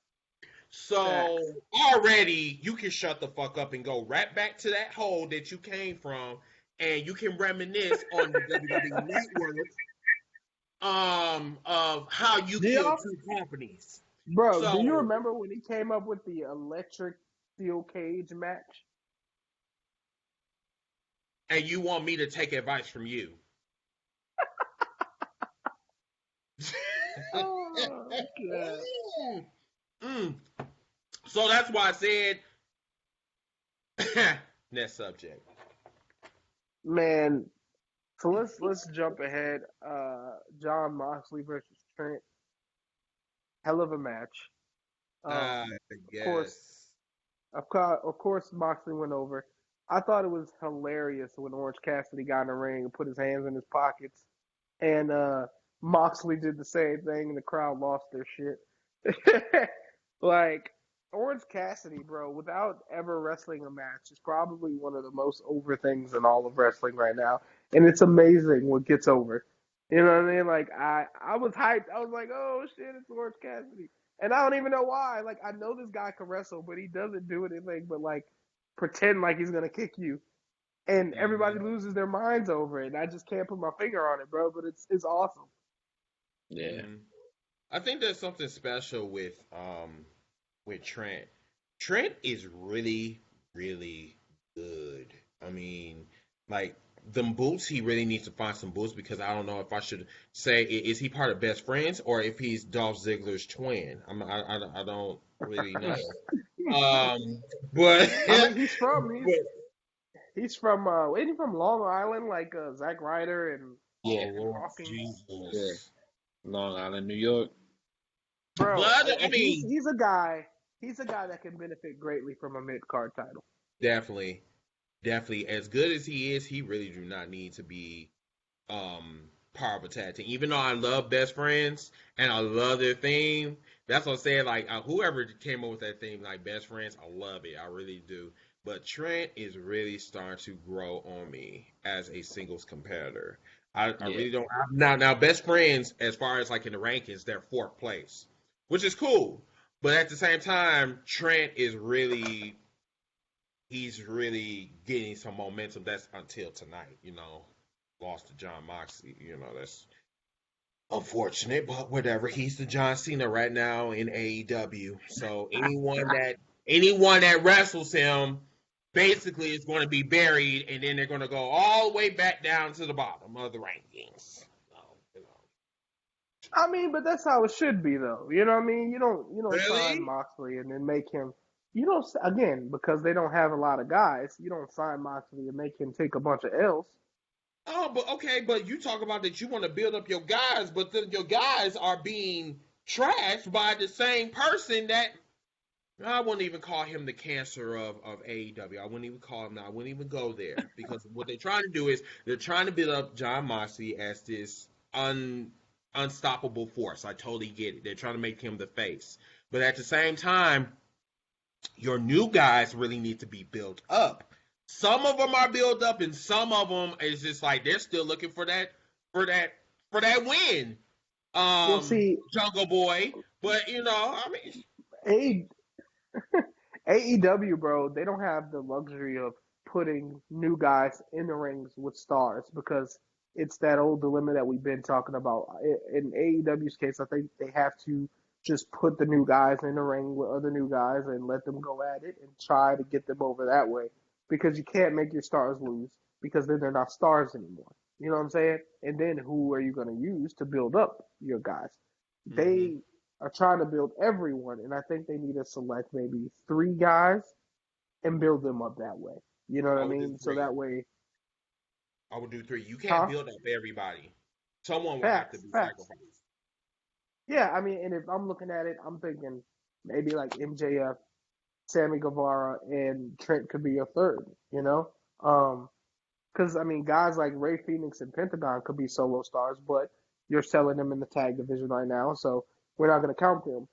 So already you can shut the fuck up and go right back to that hole that you came from, and you can reminisce on the WWE Network of how you killed 2 companies. Bro, do you remember when he came up with the electric steel cage match? And you want me to take advice from you? Oh, God. So that's why I said next subject. Man, so let's jump ahead. Jon Moxley versus Trent. Hell of a match. Of course, Moxley went over. I thought it was hilarious when Orange Cassidy got in the ring and put his hands in his pockets, and Moxley did the same thing, and the crowd lost their shit. Like, Orange Cassidy, bro, without ever wrestling a match, is probably one of the most over things in all of wrestling right now, and it's amazing what gets over. You know what I mean? Like, I was hyped. I was like, oh shit, it's Orange Cassidy. And I don't even know why. Like, I know this guy can wrestle, but he doesn't do anything but, like, pretend like he's gonna kick you, and everybody loses their minds over it. And I just can't put my finger on it, bro. But it's awesome. Yeah, I think there's something special with Trent. Trent is really, really good. I mean, like them boots, he really needs to find some boots because I don't know if I should say is he part of Best Friends or if he's Dolph Ziggler's twin. I don't really know. But I mean, he's from isn't he from Long Island, like Zack Ryder and Jesus. Long Island, New York. Bro, but, I mean, he's a guy that can benefit greatly from a mid-card title. Definitely. As good as he is, he really do not need to be part of a tag team. Even though I love Best Friends and I love their theme, that's what I'm saying. Like whoever came up with that theme, like Best Friends, I love it. I really do. But Trent is really starting to grow on me as a singles competitor. I really don't. Now, Best Friends, as far as like in the rankings, they're 4th place, which is cool. But at the same time, Trent is really, he's really getting some momentum. That's until tonight, lost to Jon Moxley. That's unfortunate, but whatever. He's the John Cena right now in AEW. So anyone that wrestles him basically is going to be buried, and then they're going to go all the way back down to the bottom of the rankings. I mean, but that's how it should be, though. You know what I mean? You don't really? sign Moxley and then make him. You don't, again, because they don't have a lot of guys. You don't sign Moxley and make him take a bunch of L's. Oh, but you talk about that you want to build up your guys, but then your guys are being trashed by the same person that. I wouldn't even call him the cancer of AEW. I wouldn't even call him that. I wouldn't even go there because what they're trying to do is they're trying to build up Jon Moxley as this unstoppable force. I totally get it. They're trying to make him the face, but at the same time, your new guys really need to be built up. Some of them are built up, and some of them is just like they're still looking for that win. Well, see, Jungle Boy, but I mean, AEW, bro, they don't have the luxury of putting new guys in the rings with stars because it's that old dilemma that we've been talking about. In AEW's case, I think they have to just put the new guys in the ring with other new guys and let them go at it and try to get them over that way because you can't make your stars lose because then they're not stars anymore. You know what I'm saying? And then who are you going to use to build up your guys? They are trying to build everyone, and I think they need to select maybe 3 guys and build them up that way. You know what I mean? So that way, I would do 3. You can't build up everybody. Someone will have to be sacrificed. Yeah, I mean, and if I'm looking at it, I'm thinking maybe like MJF, Sammy Guevara, and Trent could be a third. You know, because I mean, guys like Ray Phoenix and Pentagon could be solo stars, but you're selling them in the tag division right now, so we're not going to count them.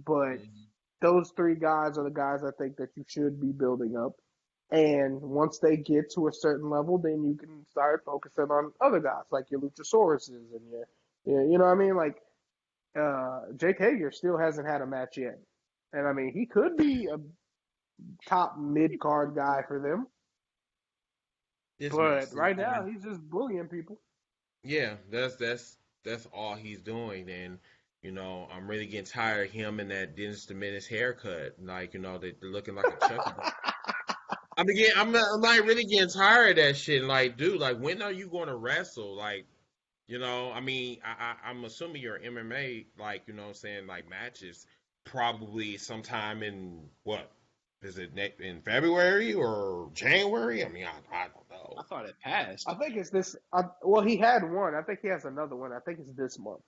But those 3 guys are the guys I think that you should be building up. And once they get to a certain level, then you can start focusing on other guys like your Luchasauruses and you know what I mean? Like Jake Hager still hasn't had a match yet. And I mean, he could be a top mid-card guy for them. But right now, he's just bullying people. Yeah, that's all he's doing. And I'm really getting tired of him and that Dennis the Menace haircut. Like, they're looking like a Chucky. I'm like really getting tired of that shit. Like, dude, like when are you going to wrestle? Like, I mean, I'm assuming your MMA, like, what I'm saying, like matches probably sometime in what? Is it in February or January? I mean, I don't know. I thought it passed. I think it's this. Well, he had one. I think he has another one. I think it's this month.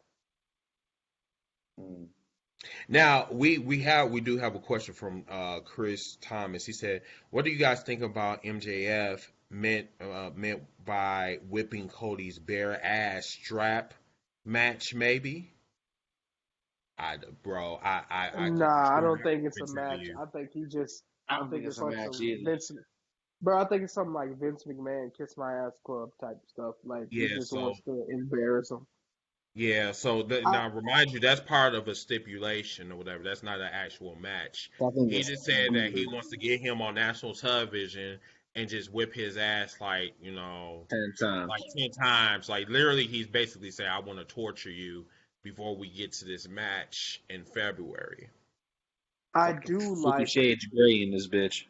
Now we do have a question from Chris Thomas. He said, "What do you guys think about MJF meant by whipping Cody's bare ass strap match? Maybe." I don't think it's a match. I think he just. I don't think it's like a match either. Bro, I think it's something like Vince McMahon Kiss My Ass Club type stuff. Like he just wants to embarrass him. Yeah, so now remind you that's part of a stipulation or whatever. That's not an actual match. He just said that he wants to get him on national television and just whip his ass like 10 times. Like 10 times. Like literally, he's basically saying, "I want to torture you before we get to this match in February." I do like shades gray in this bitch.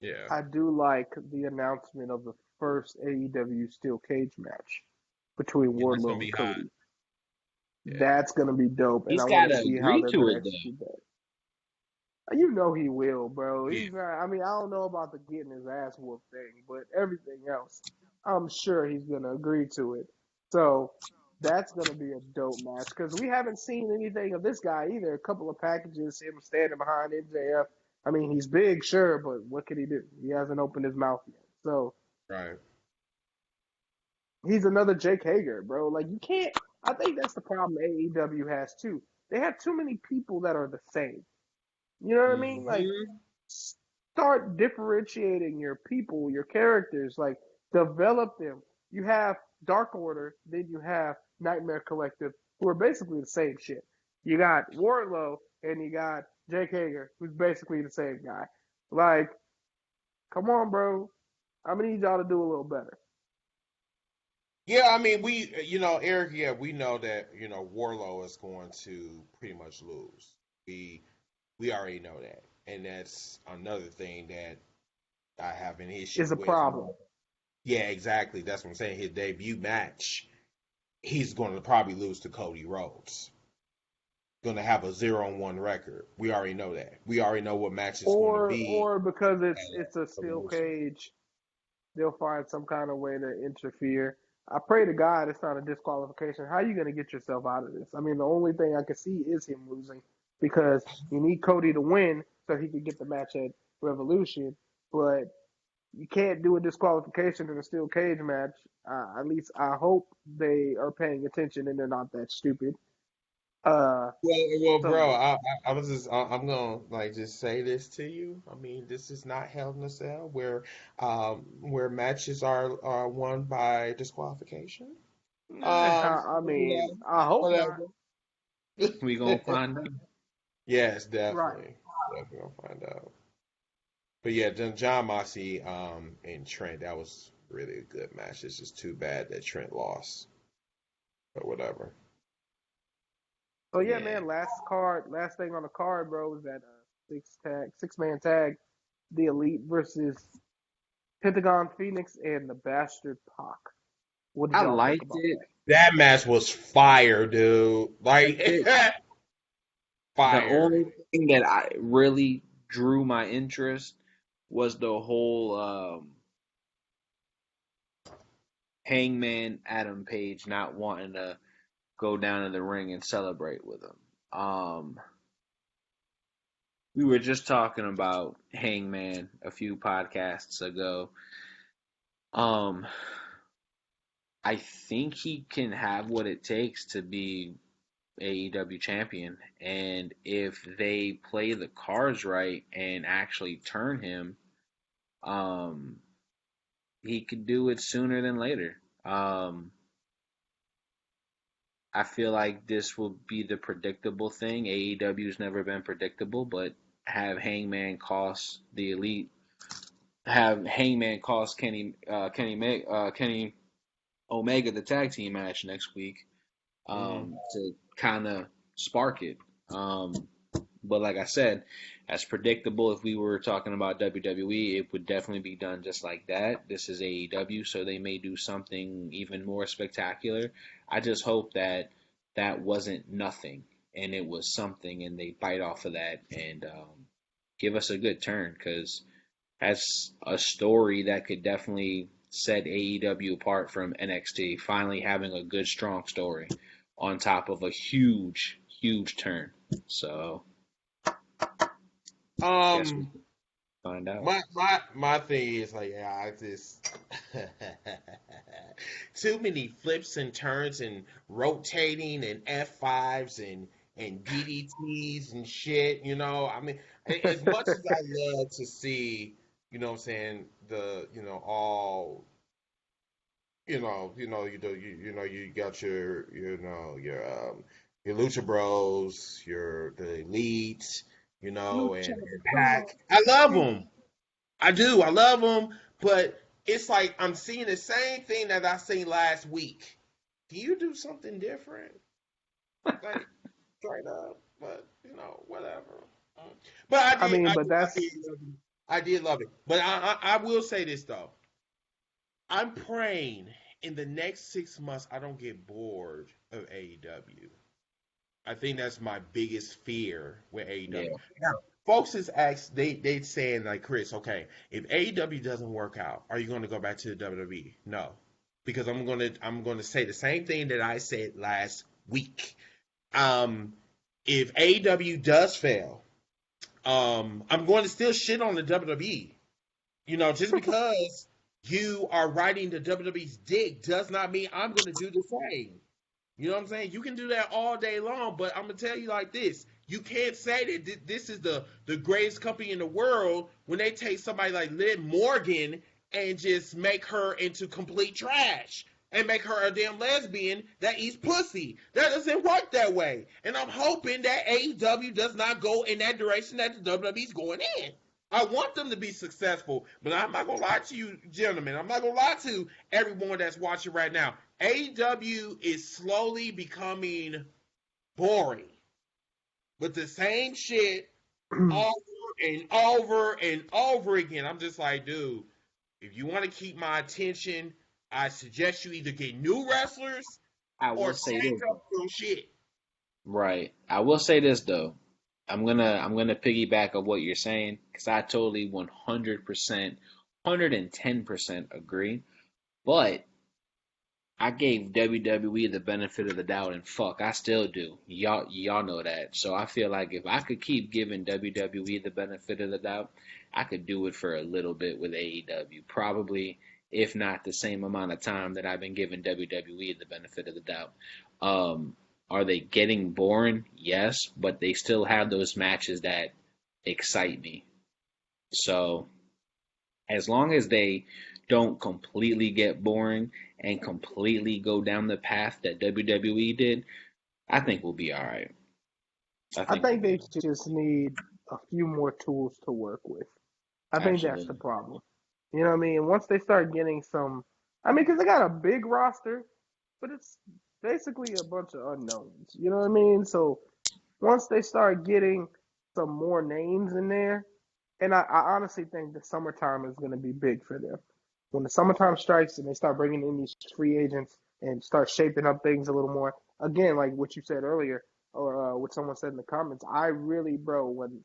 Yeah, I do like the announcement of the first AEW steel cage match between Wardlow and Cody. Yeah. That's gonna be dope, and I want to see how they're gonna execute that. You know he will, bro. He's not. I mean, I don't know about the getting his ass whooped thing, but everything else, I'm sure he's gonna agree to it. So that's gonna be a dope match because we haven't seen anything of this guy either. A couple of packages, him standing behind MJF. I mean, he's big, sure, but what can he do? He hasn't opened his mouth yet. So right. He's another Jake Hager, bro. Like you can't. I think that's the problem AEW has too. They have too many people that are the same. You know what I mean? Like, start differentiating your people, your characters. Like, develop them. You have Dark Order, then you have Nightmare Collective, who are basically the same shit. You got Wardlow, and you got Jake Hager, who's basically the same guy. Like, come on, bro. I'm gonna need y'all to do a little better. Yeah, I mean, Eric, we know that, Wardlow is going to pretty much lose. We already know that. And that's another thing that I have an issue with. It's a problem. Yeah, exactly. That's what I'm saying. His debut match, he's going to probably lose to Cody Rhodes. Going to have a 0-1 record. We already know that. We already know what match it's going to be. Or because it's a steel cage, they'll find some kind of way to interfere. I pray to God it's not a disqualification. How are you going to get yourself out of this? I mean, the only thing I can see is him losing because you need Cody to win so he could get the match at Revolution. But you can't do a disqualification in a steel cage match. At least I hope they are paying attention and they're not that stupid. Well, bro, So I'm gonna like just say this to you. I mean, this is not Hell in a Cell where matches are won by disqualification. I mean, Whatever, I hope not. whatever. We gonna find out. Yes, Right. definitely gonna find out. But yeah, John Moxley and Trent, that was really a good match. It's just too bad that Trent lost, but whatever. So yeah, Yeah. man. Last thing on the card, bro, was that 6-man tag, the Elite versus Pentagon Phoenix and the Bastard Pac. What did I y'all think liked about it. That match was fire, dude. Like The fire. only thing that I really drew my interest was the whole Hangman Adam Page not wanting to go down in the ring and celebrate with him. We were just talking about Hangman a few podcasts ago. I think he can have what it takes to be AEW champion, and if they play the cards right and actually turn him, he could do it sooner than later. I feel like this will be the predictable thing. AEW's never been predictable, but have Hangman cost the Elite, have Hangman cost Kenny Omega the tag team match next week, to kind of spark it. But like I said, as predictable, if we were talking about WWE, it would definitely be done just like that. This is AEW, so they may do something even more spectacular. I just hope that that wasn't nothing and it was something, and they bite off of that and give us a good turn, because that's a story that could definitely set AEW apart from NXT, finally having a good, strong story on top of a huge, huge turn. So guess we can find out. My thing is like, yeah, I just too many flips and turns and rotating and F5s and DDTs and shit. You know, I mean, as much as I love to see, you know, what I'm saying all. You got your Lucha Bros, the Elite, and Pac. I love them. I do. I love them. But it's like I'm seeing the same thing that I seen last week. Can you do something different? Like straight up, but whatever. But I mean, but that's I did love it. But I will say this though. I'm praying in the next 6 months I don't get bored of AEW. I think that's my biggest fear with AEW. Yeah. Now, folks is asked, they saying like, Chris, okay, if AEW doesn't work out, are you going to go back to the WWE? No, because I'm gonna say the same thing that I said last week. If AEW does fail, I'm going to still shit on the WWE. Just because you are riding the WWE's dick does not mean I'm going to do the same. You know what I'm saying? You can do that all day long, but I'm going to tell you like this. You can't say that this is the greatest company in the world when they take somebody like Liv Morgan and just make her into complete trash and make her a damn lesbian that eats pussy. That doesn't work that way. And I'm hoping that AEW does not go in that direction that the WWE's going in. I want them to be successful, but I'm not going to lie to you, gentlemen. I'm not going to lie to everyone that's watching right now. AEW is slowly becoming boring with the same shit over and over and over again. I'm just like, dude, if you want to keep my attention, I suggest you either get new wrestlers or change up your shit. Right. I will say this though. I'm gonna piggyback on what you're saying, because I totally 100%, 110% agree. But I gave WWE the benefit of the doubt, and fuck, I still do. Y'all know that. So I feel like if I could keep giving WWE the benefit of the doubt, I could do it for a little bit with AEW. Probably, if not the same amount of time that I've been giving WWE the benefit of the doubt. Are they getting boring? Yes, but they still have those matches that excite me. So as long as they don't completely get boring and completely go down the path that WWE did, I think we'll be all right. I think they just need a few more tools to work with. I think that's the Absolutely. problem. You know what I mean? Once they start getting some, I mean, because they got a big roster, but it's basically a bunch of unknowns. You know what I mean? So once they start getting some more names in there, and I honestly think the summertime is going to be big for them. When the summertime strikes and they start bringing in these free agents and start shaping up things a little more, again, like what you said earlier, or what someone said in the comments, I really, bro, when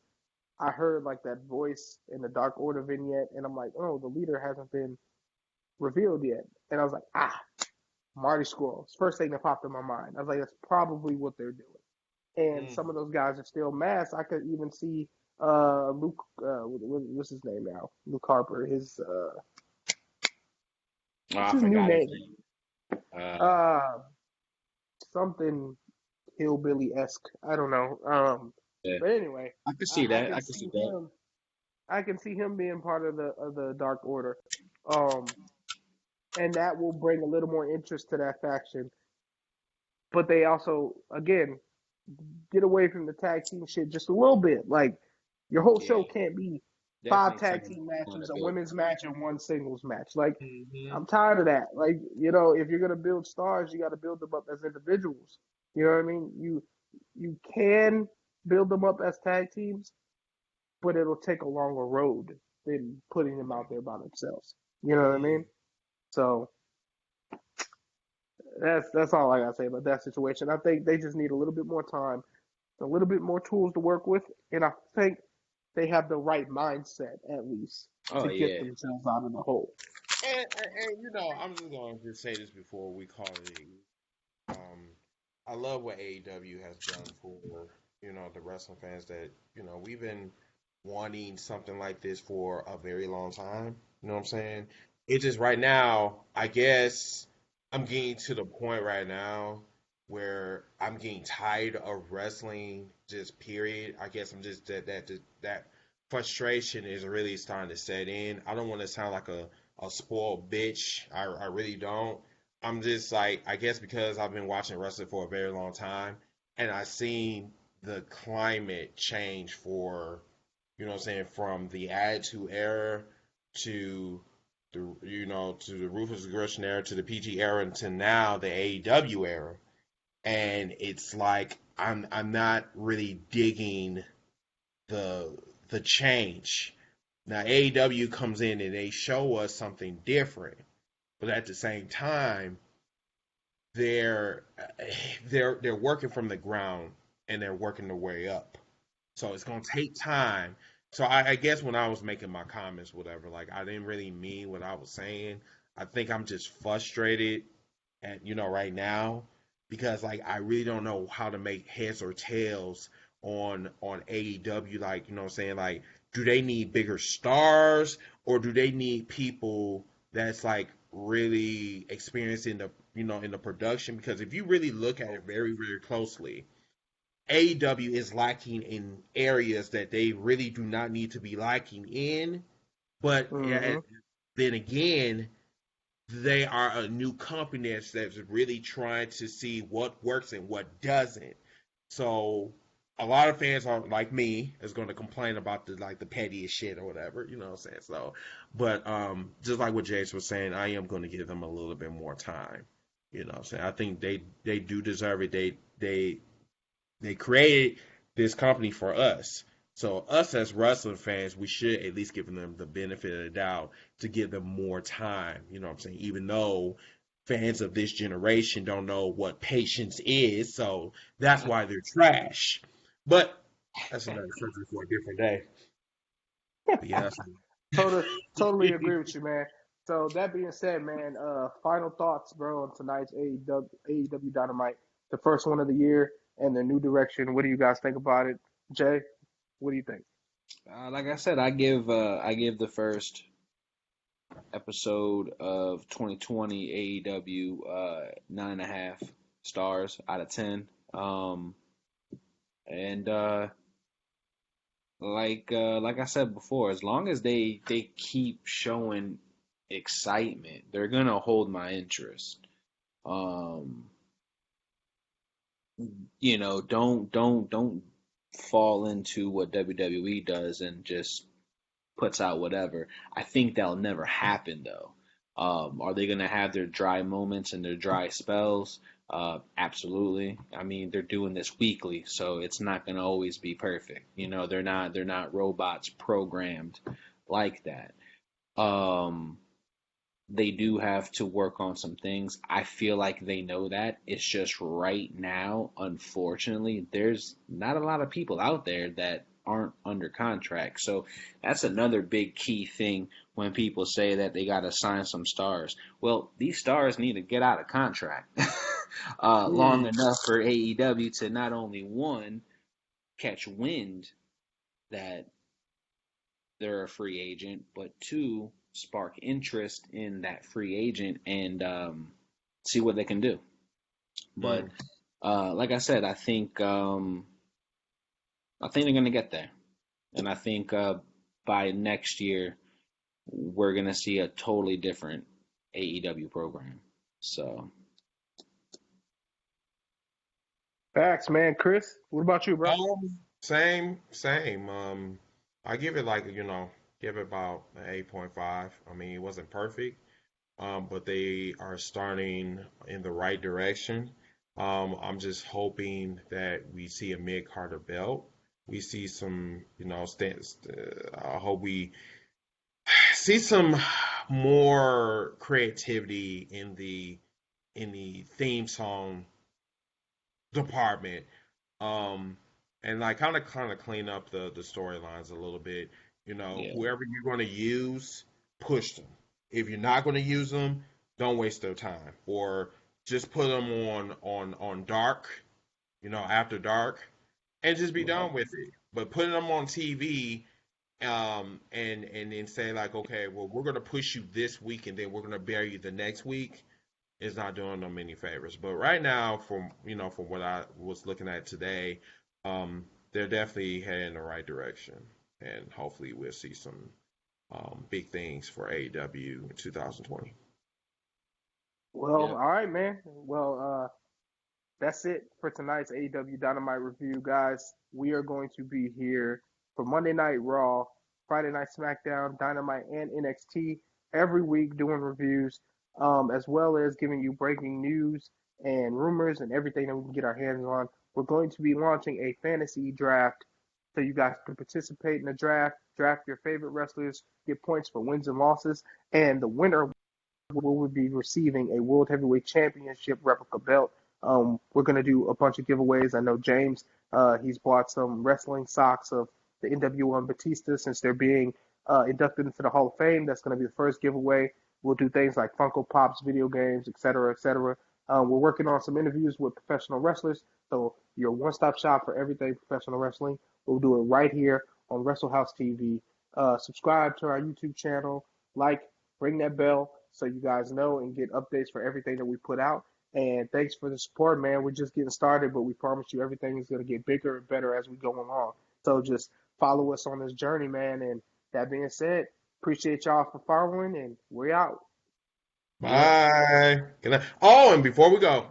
I heard like that voice in the Dark Order vignette, and I'm like, oh, the leader hasn't been revealed yet, and I was like, Marty Scrolls. First thing that popped in my mind. I was like, that's probably what they're doing. And some of those guys are still masked. I could even see Luke. What's his name now? Luke Harper. What's I his new forgot his name? name. Uh, something hillbilly esque. I don't know. Yeah. But anyway, I can see I that. I can can see see that. him. I can see him being part of the Dark Order. Um, and that will bring a little more interest to that faction. But they also, again, get away from the tag team shit just a little bit. Like your whole Yeah, show can't be five definitely tag change team kind matches, of a build. women's match, and one singles match. Like Mm-hmm. I'm tired of that. Like if you're gonna build stars, you got to build them up as individuals. You know what I mean? You can build them up as tag teams, but it'll take a longer road than putting them out there by themselves. You know what I mean? So that's all I gotta say about that situation. I think they just need a little bit more time, a little bit more tools to work with, and I think they have the right mindset at least Oh to get yeah. themselves out of the hole. And I'm just going to say this before we call it. I love what AEW has done for the wrestling fans that we've been wanting something like this for a very long time. You know what I'm saying? It's just right now, I guess I'm getting to the point right now where I'm getting tired of wrestling. Just period. I guess I'm just that frustration is really starting to set in. I don't want to sound like a spoiled bitch. I really don't. I'm just like, I guess because I've been watching wrestling for a very long time and I've seen the climate change for, what I'm saying, from the Attitude Era to to the Ruthless Aggression era to the PG era and to now the AEW era. And it's like I'm not really digging the change. Now AEW comes in and they show us something different, but at the same time, they're they're working from the ground and they're working their way up. So it's gonna take time. So I guess when I was making my comments, whatever, like I didn't really mean what I was saying. I think I'm just frustrated at right now because like I really don't know how to make heads or tails on AEW. Like what I'm saying, like do they need bigger stars or do they need people that's like really experienced in the in the production? Because if you really look at it very very closely, AEW is lacking in areas that they really do not need to be lacking in. But Mm-hmm. then again, they are a new company that's really trying to see what works and what doesn't. So a lot of fans are like me is going to complain about the pettiest shit or whatever, you know what I'm saying? So, but just like what Jace was saying, I am going to give them a little bit more time. You know what I'm saying? I think they do deserve it. They created this company for us. So us as wrestling fans, we should at least give them the benefit of the doubt to give them more time. You know what I'm saying? Even though fans of this generation don't know what patience is, so that's why they're trash. But that's another subject for a different day. But yeah, Totally, totally agree with you, man. So that being said, man, final thoughts, bro, on tonight's AEW Dynamite, the first one of the year, and the new direction. What do you guys think about it, Jay? What do you think? Like I said, I give the first episode of 2020 AEW 9.5 stars out of 10. And like I said before, as long as they keep showing excitement, they're gonna hold my interest. Um, don't fall into what WWE does and just puts out whatever. I think that'll never happen though. Are they gonna have their dry moments and their dry spells? Absolutely. I mean, they're doing this weekly, so it's not gonna always be perfect. They're not robots programmed like that. Um, they do have to work on some things. I feel like they know that. It's just right now, unfortunately, there's not a lot of people out there that aren't under contract. So that's another big key thing when people say that they got to sign some stars. Well, these stars need to get out of contract long enough for AEW to not only one, catch wind that they're a free agent, but two, spark interest in that free agent and see what they can do. But like I said, I think they're gonna get there, and I think by next year we're gonna see a totally different AEW program. So Facts, man. Chris, what about you, bro? Same. I give it give it about an 8.5. I mean, it wasn't perfect, but they are starting in the right direction. I'm just hoping that we see a mid Carter belt. We see some, I hope we see some more creativity in the theme song department. Um, and like kind of clean up the storylines a little bit. yeah, Whoever you're going to use, push them. If you're not going to use them, don't waste their time, or just put them on dark, after dark, and just be right. done with it. But putting them on TV, and then say like, okay, well, we're going to push you this week, and then we're going to bury you the next week, is not doing them any favors. But right now, from what I was looking at today, they're definitely heading in the right direction, and hopefully we'll see some big things for AEW in 2020. Well, Yep. all right, man. Well, that's it for tonight's AEW Dynamite review, guys. We are going to be here for Monday Night Raw, Friday Night SmackDown, Dynamite, and NXT every week doing reviews, as well as giving you breaking news and rumors and everything that we can get our hands on. We're going to be launching a fantasy draft so you guys can participate in the draft your favorite wrestlers, get points for wins and losses, and the winner will be receiving a World Heavyweight Championship replica belt. We're going to do a bunch of giveaways. I know James, he's bought some wrestling socks of the NWO and Batista since they're being inducted into the Hall of Fame. That's going to be the first giveaway. We'll do things like Funko Pops, video games, etc., etc. We're working on some interviews with professional wrestlers, so your one-stop shop for everything professional wrestling. We'll do it right here on Wrestle House TV. Subscribe to our YouTube channel, like, ring that bell so you guys know and get updates for everything that we put out. And thanks for the support, man. We're just getting started, but we promise you everything is going to get bigger and better as we go along. So just follow us on this journey, man. And that being said, appreciate y'all for following, and we're out. Bye. Good night. Oh, and before we go,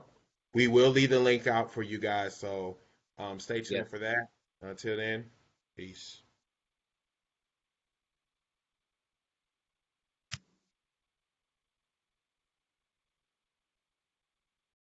we will leave the link out for you guys, so stay tuned Yep. for that. Until then, peace.